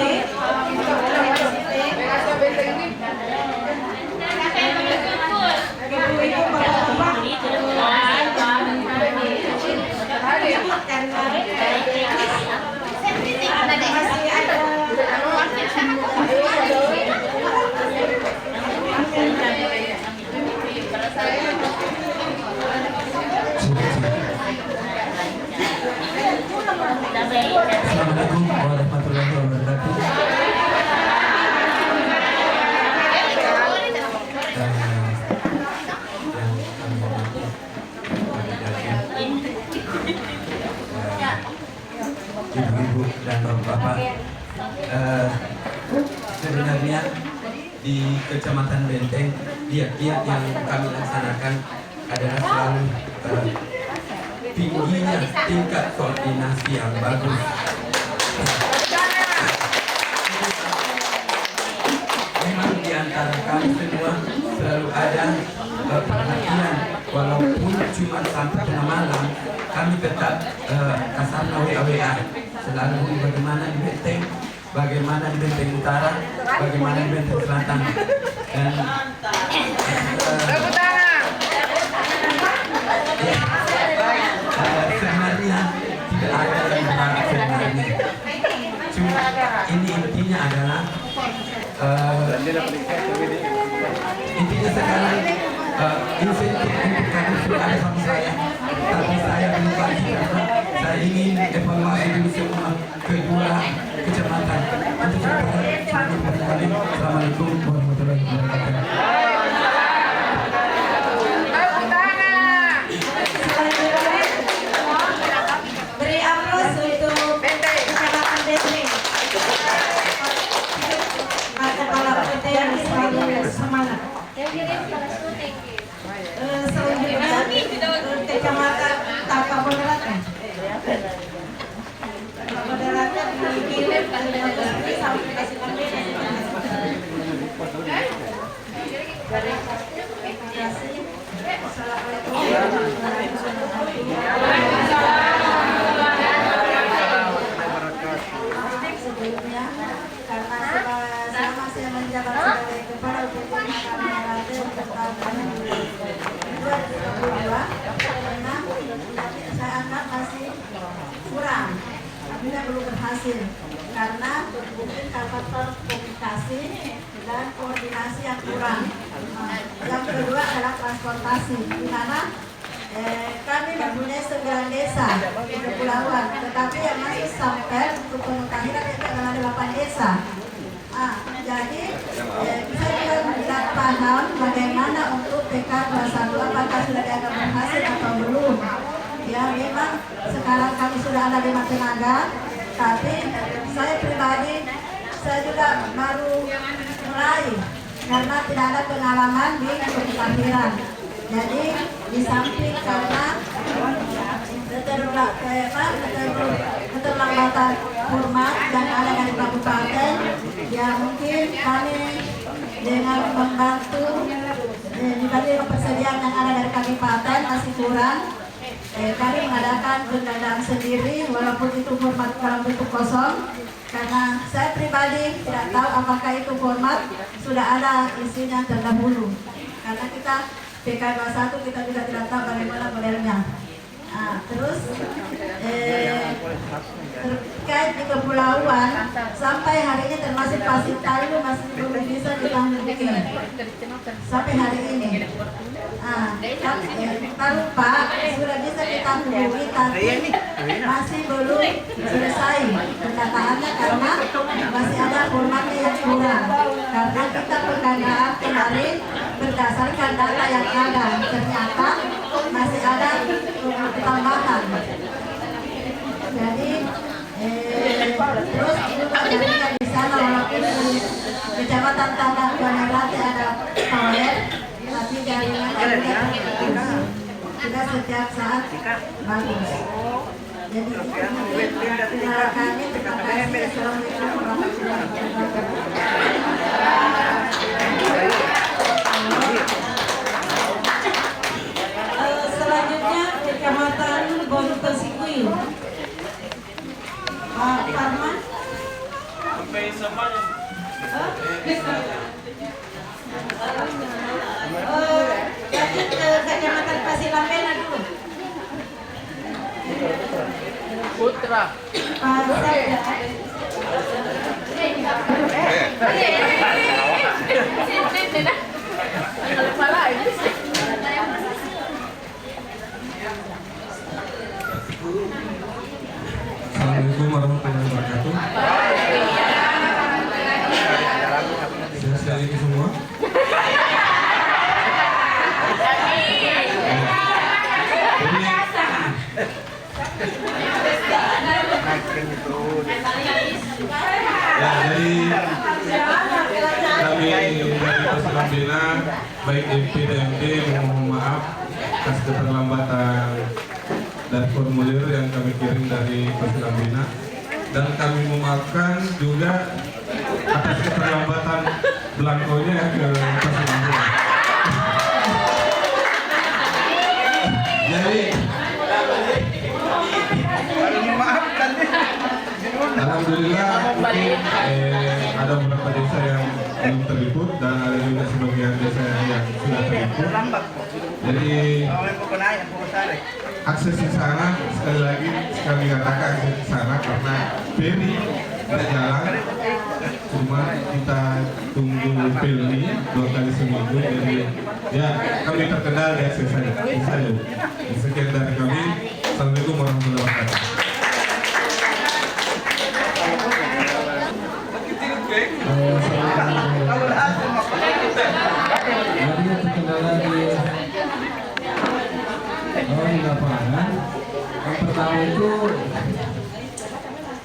warahmatullahi wabarakatuh. Ibu-ibu dan bapak-bapak, sebenarnya di Kecamatan Benteng giat-giat yang kami laksanakan adalah selalu tingginya tingkat koordinasi yang bagus. Memang di antara kami semua selalu ada perhatian, walaupun cuma sampai tengah malam kami tetap kasarna WA selalu bagaimana di Benteng, bagaimana di Benteng Utara, bagaimana di Benteng Selatan, dan sebenarnya tidak ada yang berat sebenarnya. Cuma ini intinya adalah intinya sekarang insentif untuk kami sudah ada sama saya, tapi saya belum bagi karena saya ingin evaluasi dulu semua kedua kecamatan. Untuk Assalamualaikum warahmatullahi wabarakatuh. Beri aplaus untuk Kecamatan Benteng. Kepala PT yang selalu semangat. Selanjutnya Kecamatan Takabonerate. Takabonerate dikirim dari Mabes sampai ke Silambe. Terima kasih. Assalamualaikum warahmatullahi wabarakatuh. Sebelumnya, karena selama saya menjabat sebagai Kepala PT Takabonerate untuk tahun 2022, karena saya anggap masih kurang, tidak belum berhasil karena mungkin faktor komunikasi dan koordinasi yang kurang. Yang kedua adalah transportasi, di mana kami mempunyai 9 desa di kepulauan, tetapi yang masih sampai untuk pemutahiran itu adalah 8 desa. Jadi saya juga tidak paham bagaimana untuk PK21 apakah sudah dianggap berhasil atau belum. Ya memang sekarang kami sudah ada 5 tenaga, tapi saya pribadi saya juga baru mulai karena tidak ada pengalaman di pemutahiran. Jadi di samping karena keterlambatan format yang ada dari kabupaten, ya mungkin kami dengan membantu dari persediaan yang ada dari kabupaten masih kurang. Kami mengadakan pendanaan sendiri walaupun itu format dalam bentuk kosong, karena saya pribadi tidak tahu apakah itu format sudah ada isinya terdahulu, karena kita PK21 kita juga tidak tahu bagaimana modelnya. Terus terkait di kepulauan sampai hari ini termasuk Pasir Talu masih belum bisa ditanggung sampai hari ini. Kalau Pak sudah bisa ditanggung tapi masih belum selesai pendataannya karena masih ada formatnya yang kurang, karena kita pendanaan kemarin berdasarkan data yang ada, ternyata masih ada tambahan. Jadi terus juga jaringan di sana walaupun di Kecamatan Takabonerate ada toilet, tapi jaringan tidak setiap saat bagus. Jadi kami terima kasih. Assalamualaikum warahmatullahi wabarakatuh. Selanjutnya Kecamatan Bontosikuyu. Pak Parman. Lanjut ke Kecamatan Pasilampena dulu. Putra. Pak Sabda. Assalamualaikum Assalamualaikum warahmatullahi wabarakatuh. Sehat-sehat ini semua. Ya, dari kami dari Persatuan Bina, baik MP dan MD mohon maaf atas keterlambatan dan formulir yang kami kirim dari Persatuan Bina, dan kami memaafkan juga atas keterlambatan belangkonya ya ke Persatuan Bina. Jadi alhamdulillah mungkin ada beberapa desa yang belum terliput dan ada juga sebagian desa yang sudah terliput. Jadi akses ke sana sekali lagi kami katakan akses ke sana karena ferry tidak jalan. Cuma kita tunggu pelni 2 kali seminggu, jadi ya kami terkendala di akses saja. Sekian dari kami. Assalamualaikum warahmatullahi wabarakatuh. Jadi terkendala di lapangan. Yang pertama itu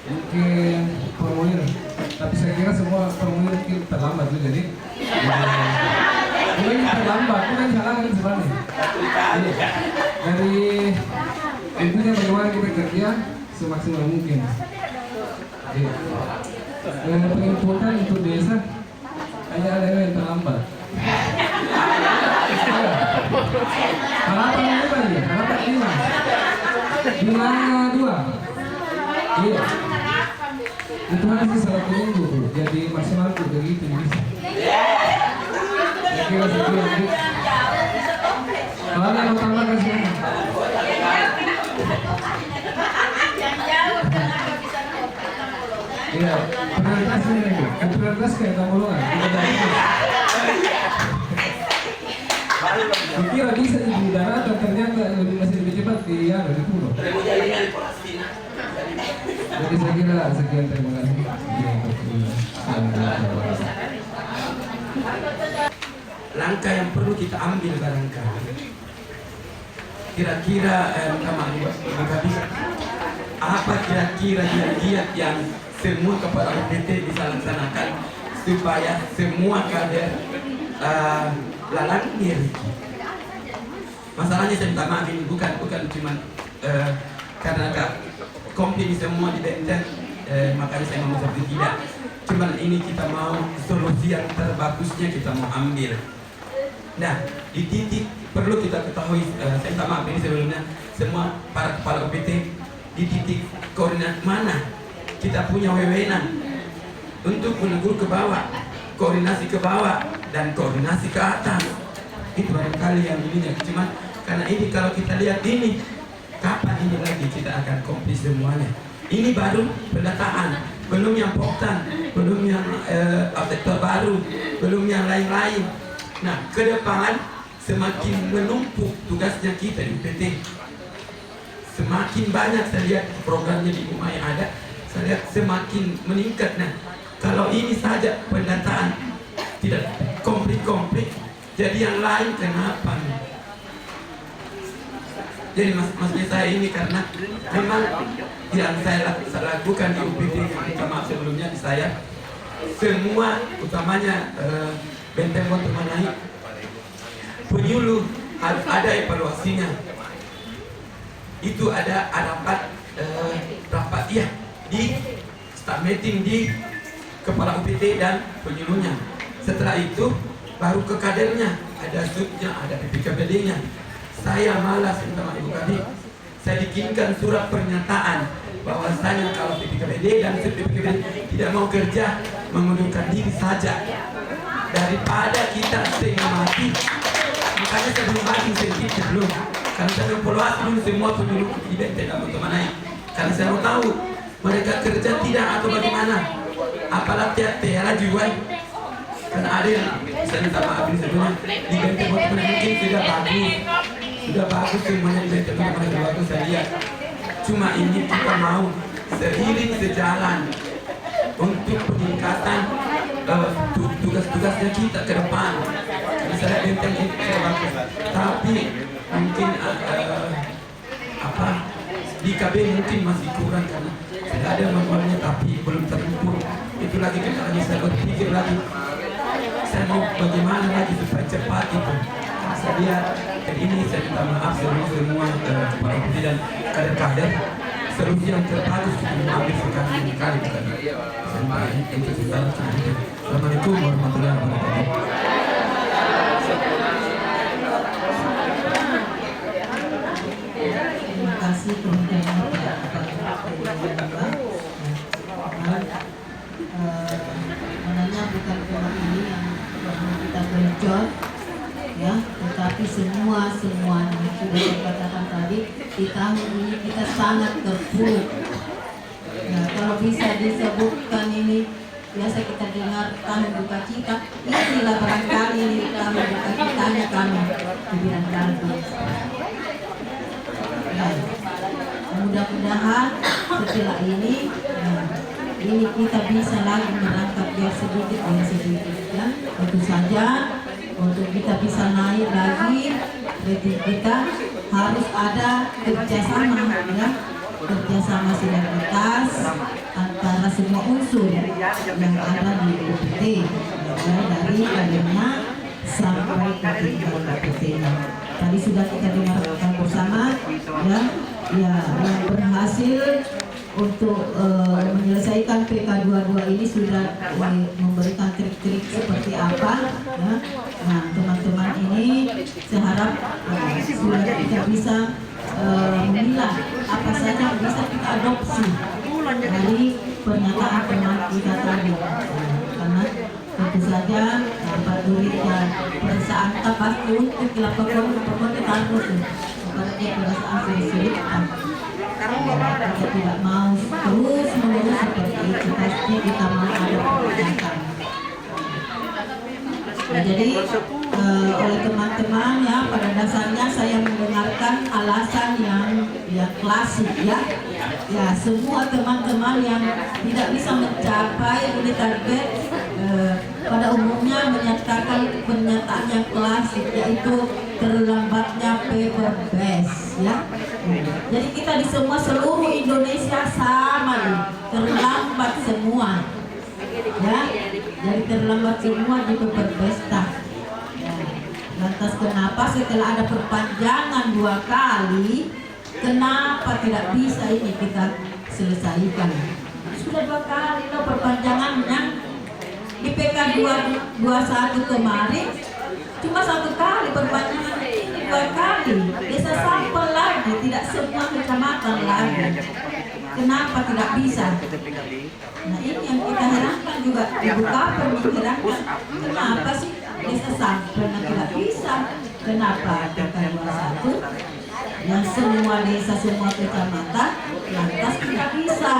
mungkin formulir, tapi saya kira semua formulir mungkin terlambat juga nih. Bukan terlambat, bukan salah kan sebenarnya. Dari intinya bagaimana kita kerja semaksimal mungkin. Penginputan untuk desa hanya ada yang terlambat. Harapan ini lagi, harapan 5 2. Iya. Itu harus 1 minggu, jadi maksimal tuh begitu bisa. Kira sekian. Kalau ada yang tambahkan semua. Iya, prioritasnya itu. Prioritas kayak Tambulungan. Dikira bisa di daratan, ternyata masih lebih cepat di pulau. Jadi saya kira sekian, terima kasih. Langkah yang perlu kita ambil barangkali kira-kira apa kira-kira giat yang semua kepala UPT bisa laksanakan supaya semua kader lalang diri. Masalahnya saya minta maaf ini bukan cuma karena komplit semua di Benten, makanya saya ngomong seperti tidak. Cuman ini kita mau solusi yang terbagusnya kita mau ambil. Nah, di titik perlu kita ketahui, saya minta maaf ini sebelumnya semua para kepala UPT, di titik koordinat mana kita punya wewenang untuk menegur ke bawah, koordinasi ke bawah dan koordinasi ke atas. Itu barangkali yang ininya. Cuma karena ini kalau kita lihat ini, kapan ini lagi kita akan komplit semuanya. Ini baru pendataan, belum yang poktan, belum yang sektor baru, belum yang lain-lain. Nah, ke depan semakin menumpuk tugasnya kita di UPT. Semakin banyak saya lihat programnya di Umay ada, saya lihat semakin meningkat. Nah, kalau ini saja pendataan tidak komplit, jadi yang lain kenapa? Jadi maksudnya saya ini karena memang yang saya lakukan di UPT, minta maaf sebelumnya di saya, semua utamanya Benteng untuk menaik penyuluh harus ada evaluasinya. Itu ada rapat ya di staff meeting di kepala UPT dan penyuluhnya. Setelah itu baru ke kadernya, ada subnya, ada PPKPD-nya. Saya malas minta maaf Ibu Kadip, saya bikinkan surat pernyataan bahwasanya kalau PPKPD dan sub PPKPD tidak mau kerja, mengundurkan diri saja daripada kita setengah mati. Makanya saya belum mati sedikit sebelum, karena saya evaluasi dulu semua penyuluh di Benteng teman-teman naik, karena saya mau tahu mereka kerja tidak atau bagaimana, apalah tiara jual. Karena ada yang saya minta maaf ini sebelumnya di Benteng teman-teman mungkin sudah bagus semuanya di Benteng teman-teman bagus saya lihat. Cuma ini kita mau seiring sejalan untuk peningkatan tugas-tugasnya kita ke depan. Misalnya benteng itu bagus, tapi mungkin di KB mungkin masih kurang karena sudah ada manualnya tapi belum terukur. Itu lagi kita lagi saya berpikir lagi, saya mau bagaimana lagi supaya cepat itu. Saya lihat ini saya minta maaf semua para putih dan kader-kader. Solusi yang terbagus untuk mengambil sekarang ini kali bukan. Assalamualaikum warahmatullahi wabarakatuh. Terima kasih kemudian sebenarnya bukan cuma ini yang perlu kita genjot ya, tetapi semuanya sudah saya katakan tadi di tahun ini kita sangat terpuruk. Ya, kalau bisa disebutkan ini biasa kita dengar tahun duka cita, inilah barangkali tahun duka citanya kami di bidang kalbu. Ya, mudah-mudahan setelah ini kita bisa lagi merangkap biar sedikit demi sedikit ya. Tentu saja untuk kita bisa naik lagi, berarti kita harus ada kerjasama ya, kerjasama sinergitas antara semua unsur yang ada di UPT, dari kadernya sampai ke tingkat KPT-nya. Tadi sudah kita dengarkan bersama ya, yang berhasil untuk menyelesaikan PK22 ini sudah memberikan trik-trik seperti apa ya. Nah, teman-teman ini saya harap sudah kita bisa memilah apa saja yang bisa kita adopsi dari pernyataan teman kita tadi karena tentu saja Pak Duri dan perasaan pasti untuk dilakukan kita harus karena dia perasaan sulit kita tidak mau terus menerus seperti itu, pasti kita mau ada perbaikan. Nah, jadi oleh teman-teman ya, pada dasarnya saya mendengarkan alasan yang klasik ya. Ya, semua teman-teman yang tidak bisa mencapai ini target pada umumnya menyatakan pernyataan yang klasik, yaitu terlambatnya paper base ya. Jadi kita di semua seluruh Indonesia sama nih, terlambat semua ya. Jadi terlambat semua di paper base ya. Lantas kenapa setelah ada perpanjangan 2 kali, kenapa tidak bisa ini kita selesaikan? Sudah 2 kali loh perpanjangannya. Di PK 21 kemarin cuma 1 kali perpanjangan, ini 2 kali. Desa sampel lagi, tidak semua kecamatan lagi. Kenapa tidak bisa? Nah, ini yang kita herankan juga. Ibu Kaper mengherankan, kenapa sih desa sampel tidak bisa? Kenapa PK 21 yang semua desa, semua kecamatan lantas tidak bisa?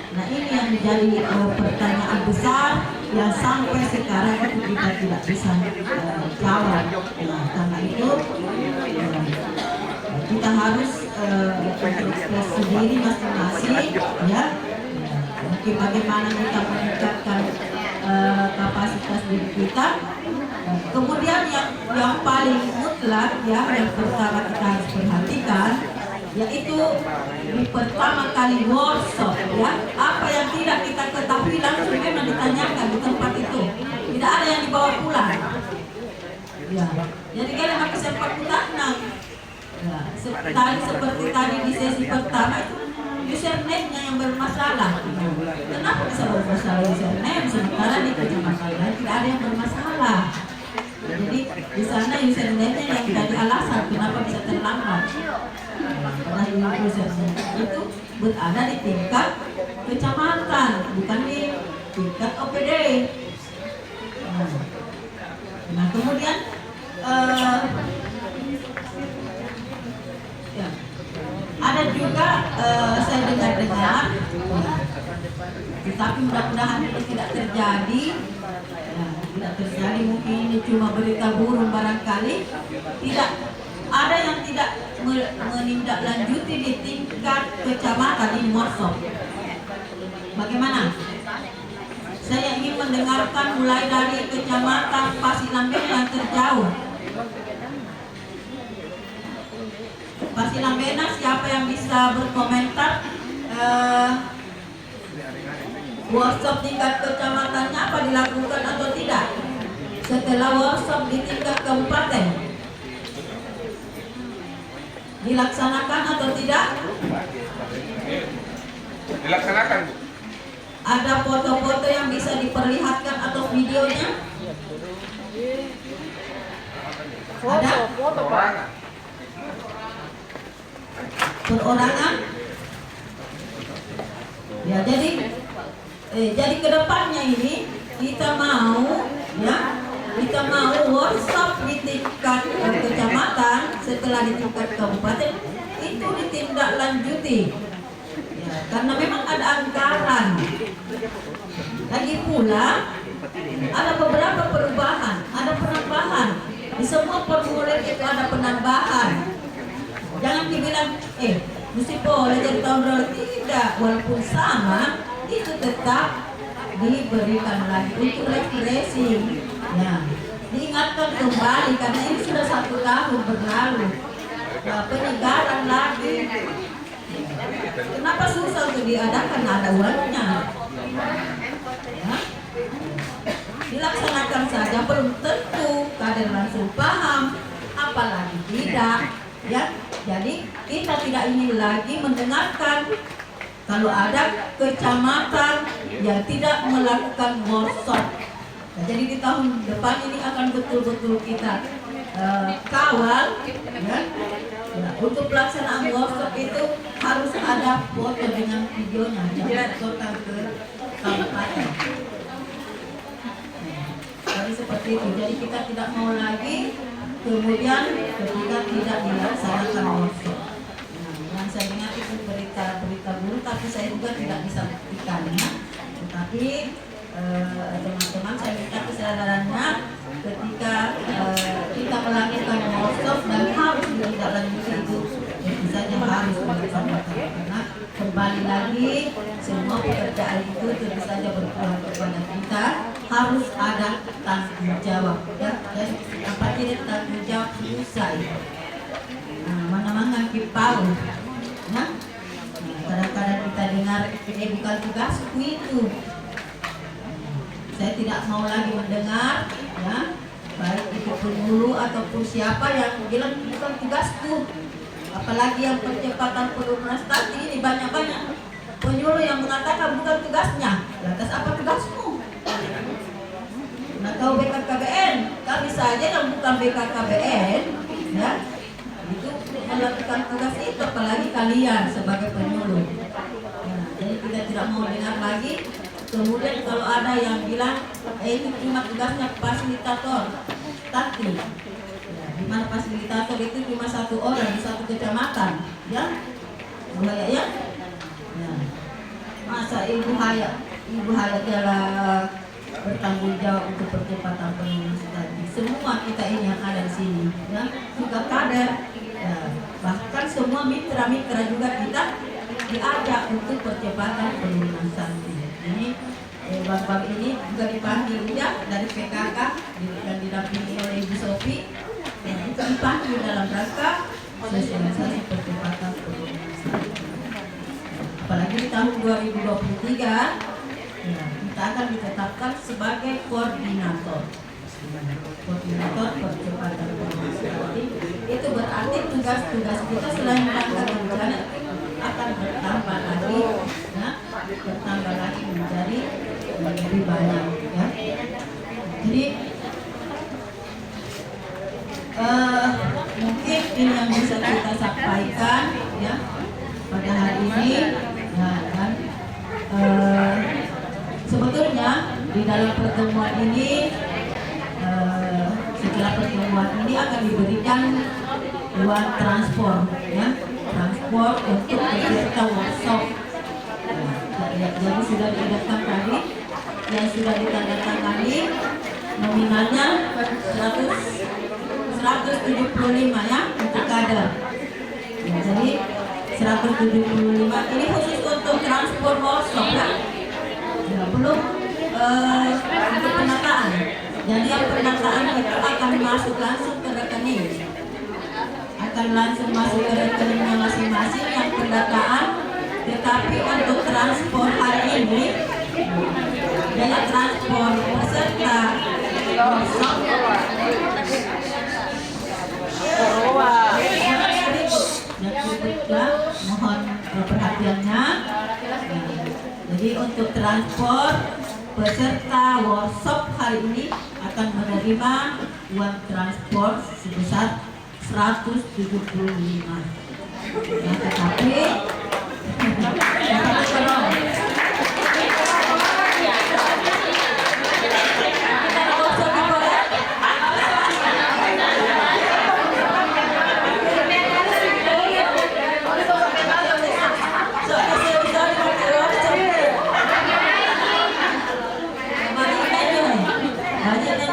Nah, ini yang menjadi pertanyaan besar yang sampai sekarang kita tidak bisa jawab. Nah, karena itu kita harus berekspresi diri masing-masing ya. Mungkin bagaimana kita meningkatkan kapasitas diri kita. Kemudian yang paling mutlak ya, yang pertama kita harus perhatikan, yaitu di pertama kali workshop ya, apa yang tidak kita ketahui langsung memang ditanyakan di tempat itu, tidak ada yang dibawa pulang ya. Jadi kalian pakai sempat tanam ya, seperti tadi di sesi pertama itu username-nya yang bermasalah. Kenapa bisa bermasalah username sementara di kecamatan lain tidak ada yang bermasalah? Jadi di sana username-nya yang jadi alasan kenapa bisa terlambat. Karena username itu berada di tingkat kecamatan, bukan di tingkat OPD. Nah, kemudian ya, ada juga saya dengar-dengar, tetapi mudah-mudahan ini tidak terjadi. Ya, tidak terjadi, mungkin ini cuma berita burung barangkali. Tidak ada yang tidak menindaklanjuti di tingkat kecamatan ini workshop. Bagaimana? Saya ingin mendengarkan mulai dari kecamatan Pasilamben yang terjauh. Pasilambena, siapa yang bisa berkomentar workshop tingkat kecamatannya apa dilakukan atau tidak setelah workshop di tingkat kabupaten? Dilaksanakan atau tidak? Dilaksanakan, Bu. Ada foto-foto yang bisa diperlihatkan atau videonya? Ada? Foto, Pak. Perorangan? Ya, jadi kedepannya ini kita mau workshop di tingkat kecamatan, setelah di tingkat kabupaten itu ditindaklanjuti. Ya, karena memang ada anggaran. Lagi pula ada beberapa perubahan, ada penambahan. Di semua formulir itu ada penambahan. Jangan dibilang, mesti boleh jadi tahun lalu, tidak. Walaupun sama, itu tetap diberikan lagi untuk refreshing. Ya, diingatkan kembali karena ini sudah 1 tahun berlalu. Ya, penyegaran lagi. Kenapa susah untuk diadakan? Ada uangnya. Ya. Dilaksanakan saja belum tentu kader langsung paham, apalagi tidak. Ya, jadi kita tidak ingin lagi mendengarkan kalau ada kecamatan yang tidak melakukan workshop. Nah, jadi di tahun depan ini akan betul-betul kita kawal, ya. Nah, untuk pelaksanaan workshop itu harus ada foto dengan videonya yang disetorkan ke kabupaten. Jadi seperti itu. Jadi kita tidak mau lagi kemudian ketika tidak dilaksanakan workshop. Nah, yang saya ingat itu berita buruk, tapi saya juga tidak bisa buktikannya. Tetapi teman-teman, saya minta kesadarannya ketika kita melakukan workshop dan harus ditindaklanjuti itu, tentu saja harus dilaksanakan. Karena kembali lagi semua pekerjaan itu tentu saja berpulang kepada kita, harus ada tanggung jawab. Ya, dan apa tidak tanggung jawab usai. Nah, mana-mana kipau. Nah, kadang-kadang kita dengar bukan tugasku itu. Saya tidak mau lagi mendengar, ya, baik itu penyuluh ataupun siapa yang bilang bukan tugasku. Apalagi yang percepatan pelunas tadi ini banyak-banyak penyuluh yang mengatakan bukan tugasnya. Lantas apa tugasmu? Nah, tahu BKKBN, kami saja yang bukan BKKBN, ya, itu melakukan tugas itu, apalagi kalian sebagai penyuluh. Nah, jadi kita tidak mau dengar lagi. Kemudian kalau ada yang bilang, ini cuma tugasnya fasilitator, tapi ya, di mana fasilitator itu cuma 1 orang di 1 kecamatan, ya, bahaya ya. Ya. Masa Ibu Hayat adalah bertanggung jawab untuk percepatan penulis tadi. Semua kita ini yang ada di sini, ya, juga kader, ya, bahkan semua mitra-mitra juga kita diajak untuk percepatan pelunasan. Ini bang ini juga dipanggil ya dari PKK dan didampingi oleh Ibu Sofi, juga dipanggil dalam rangka sosialisasi percepatan pelunasan. Apalagi di tahun 2023 ya, kita akan ditetapkan sebagai koordinator percepatan pelunasan. Itu berarti tugas-tugas kita selain rangka bencana akan bertambah lagi, ya, bertambah lagi menjadi lebih banyak, ya. Jadi mungkin ini yang bisa kita sampaikan, ya, pada hari ini. Nah, dan sebetulnya di dalam pertemuan ini, setelah pertemuan ini akan diberikan uang transport, ya, transport untuk peserta workshop. Jadi sudah diadakan tadi, yang sudah ditandatangani nominalnya 175 ya untuk kader. Ya, jadi 175 ini khusus untuk transport workshop ya. Ya, belum untuk penataan. Jadi yang penataan itu akan masuk langsung ke rekening. Akan langsung masuk ke rekeningnya masing-masing yang pendataan. Tetapi untuk transport hari ini biaya transport peserta workshop ya, mohon perhatiannya. Jadi untuk transport peserta workshop hari ini akan menerima uang transport sebesar 175. Ya, tetapi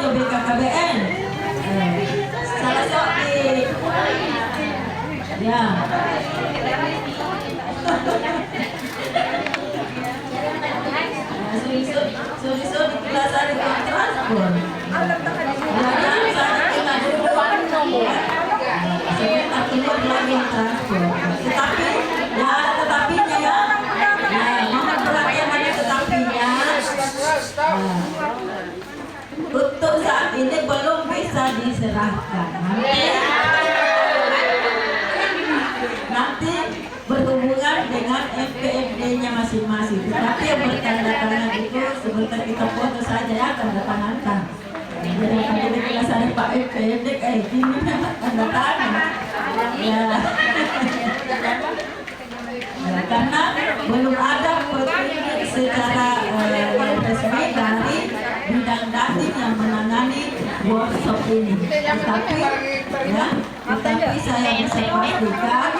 BKKBN salah satu ya sulit di kelas ada transport sebentar keluar lagi yang transport tetapinya ya mohon perhatian ada tetapinya. Untuk saat ini belum bisa diserahkan. Nanti berhubungan dengan FPFD-nya masing-masing. Tetapi yang bertanda tangan itu sebentar kita foto saja ya, tanda tangankan. Jadi kalau kita cari Pak FPFD ini tanda tangan. Ya. Ya, karena belum ada petunjuk secara resmi dari bidang dating yang menangani workshop ini. Tetapi saya bisa pastikan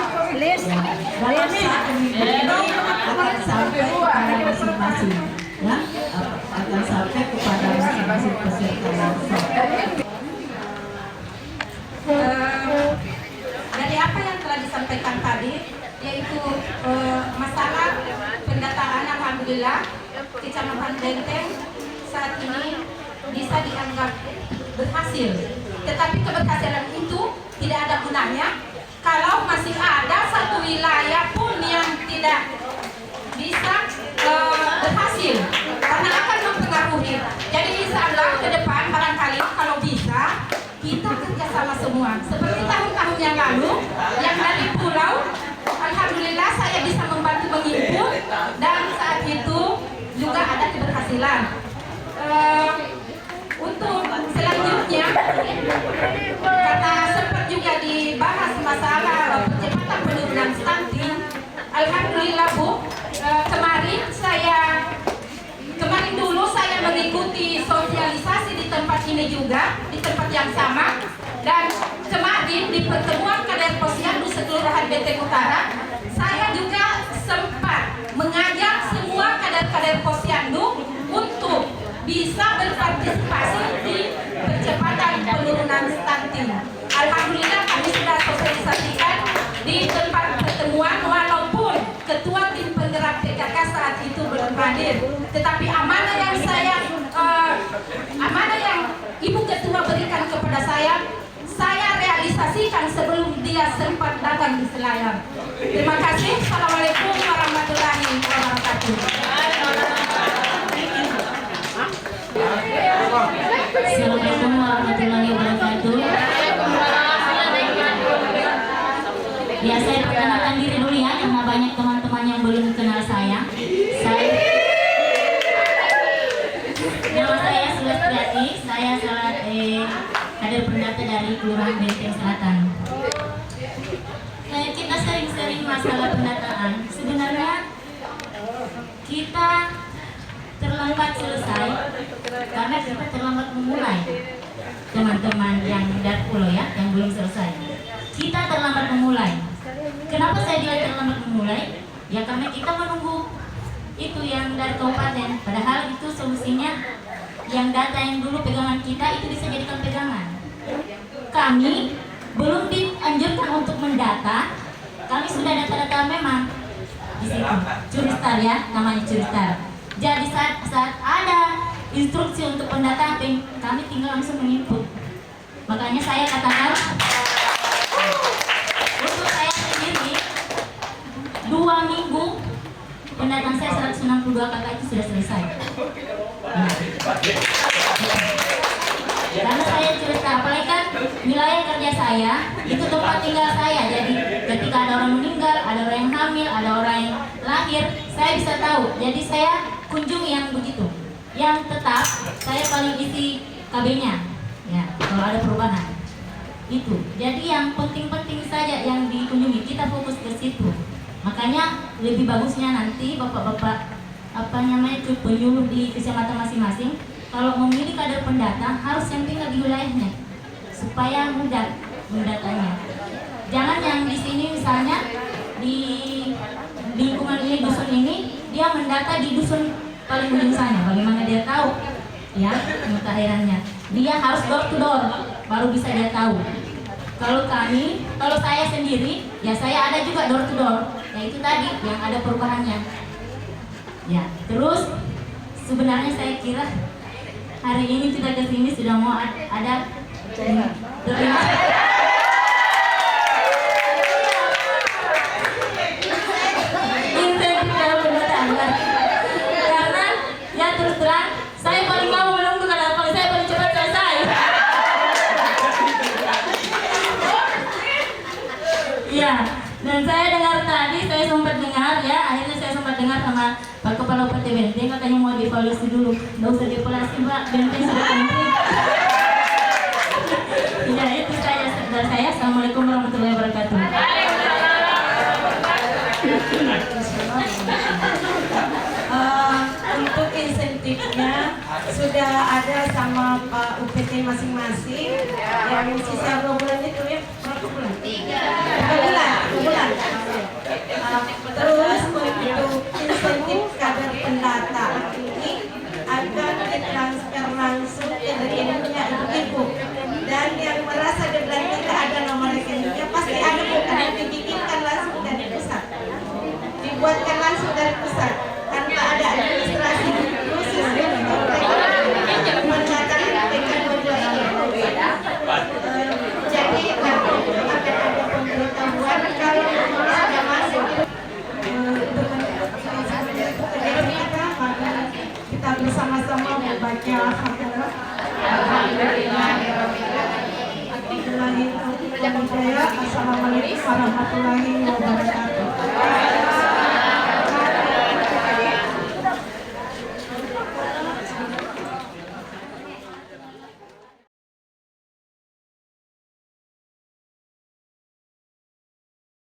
dalam satu minggu ini akan sampai kepada masing-masing. Ya, akan sampai kepada masing-masing peserta workshop. Dari apa yang telah disampaikan tadi, yaitu masalah pendataan, alhamdulillah Kecamatan Benteng saat ini bisa dianggap berhasil. Tetapi keberhasilan itu tidak ada gunanya kalau masih ada satu wilayah pun yang tidak bisa berhasil, karena akan mempengaruhi. Jadi insya Allah ke depan barangkali kalau bisa kita kerjasama semua seperti tahun-tahun yang lalu yang dari pulau. Alhamdulillah saya bisa membantu mengimpun dan saat itu juga ada keberhasilan. Untuk selanjutnya, karena sempat juga dibahas masalah percepatan penurunan stunting, alhamdulillah Bu, kemarin dulu saya mengikuti sosialisasi di tempat ini juga, di tempat yang sama, dan kemarin di pertemuan kader posyandu sekelurahan Benteng Utara, saya juga sempat mengajak semua kader-kader posyandu untuk bisa berpartisipasi di percepatan penurunan stunting. Alhamdulillah kami sudah sosialisasikan di tempat pertemuan, walaupun ketua tim penggerak PKK saat itu belum hadir. Tetapi amanah yang Ibu Ketua berikan kepada saya realisasikan sebelum dia sempat datang di Selayar. Terima kasih. Assalamualaikum warahmatullahi wabarakatuh. Assalamualaikum warahmatullahi wabarakatuh. Ya, saya perkenalkan diri dulu ya, karena banyak teman-teman yang belum kenal saya. Nama saya Sulastri, saya salah kader pendata dari Kelurahan Benteng Selatan. Kita sering-sering masalah pendataan. Sebenarnya kita terlambat selesai karena kita terlambat memulai. Teman-teman yang dari pulau ya, yang belum selesai, kita terlambat memulai. Kenapa saya bilang terlambat memulai? Ya karena kita menunggu itu yang dari kabupaten, padahal itu solusinya yang data yang dulu pegangan kita itu bisa jadikan pegangan. Kami belum dianjurkan untuk mendata, kami sudah data-data memang di situ. Curistar ya, namanya curistar. Jadi saat ada instruksi untuk pendataan, kami tinggal langsung menginput. Makanya saya katakan, untuk saya sendiri 2 minggu pendataan saya 162 kakak itu sudah selesai. Karena saya cerita, apalagi kan wilayah kerja saya itu tempat tinggal saya. Jadi ketika ada orang meninggal, ada orang yang hamil, ada orang yang lahir, saya bisa tahu. Jadi saya kunjungi yang begitu. Yang tetap saya paling isi KB-nya. Ya, kalau ada perubahan. Itu. Jadi yang penting-penting saja yang dikunjungi, kita fokus ke situ. Makanya lebih bagusnya nanti bapak-bapak penyuluh di kecamatan masing-masing kalau memilih kader pendata harus yang tinggal di wilayahnya supaya mudah mendatanya. Jangan yang di sini misalnya di lingkungan ini, dusun ini, dia mendata di dusun paling ujung sana. Bagaimana dia tahu? Ya, mutahirannya. Dia harus door to door baru bisa dia tahu. Kalau saya sendiri, ya saya ada juga door to door. Ya itu tadi yang ada perubahannya. Ya, terus sebenarnya saya kira hari ini kita kesini sudah mau ada insentif dalam pendataan. Karena ya terus terang saya paling mau menunggu karena saya paling cepat selesai. Iya, dan saya dengar tadi, saya sempat dengar ya, akhirnya saya sempat dengar sama Pak Kepala UPT Benteng katanya mau dievaluasi dulu. Nggak usah dievaluasi Mbak, Benteng sudah komplit. Ya itu saya. Assalamualaikum warahmatullahi wabarakatuh. Untuk insentifnya sudah ada sama Pak UPT masing-masing. Yang sisa 2 bulan itu ya, berapa bulan? 3 bulan. Terus untuk insentif kader pendata ini akan ditransfer langsung ke rekeningnya ibu-ibu. Dan yang merasa deadline kita ada nomor rekeningnya pasti ada, bukan dibikinkan langsung dari pusat. Dibuatkan langsung dari pusat tanpa ada administrasi khusus untuk pendata PK22 ini. Jadi nanti akan ada pemberitahuan kalau sudah masuk. Kita bersama-sama membaca Al-Fatihah. Assalamualaikum warahmatullahi wabarakatuh.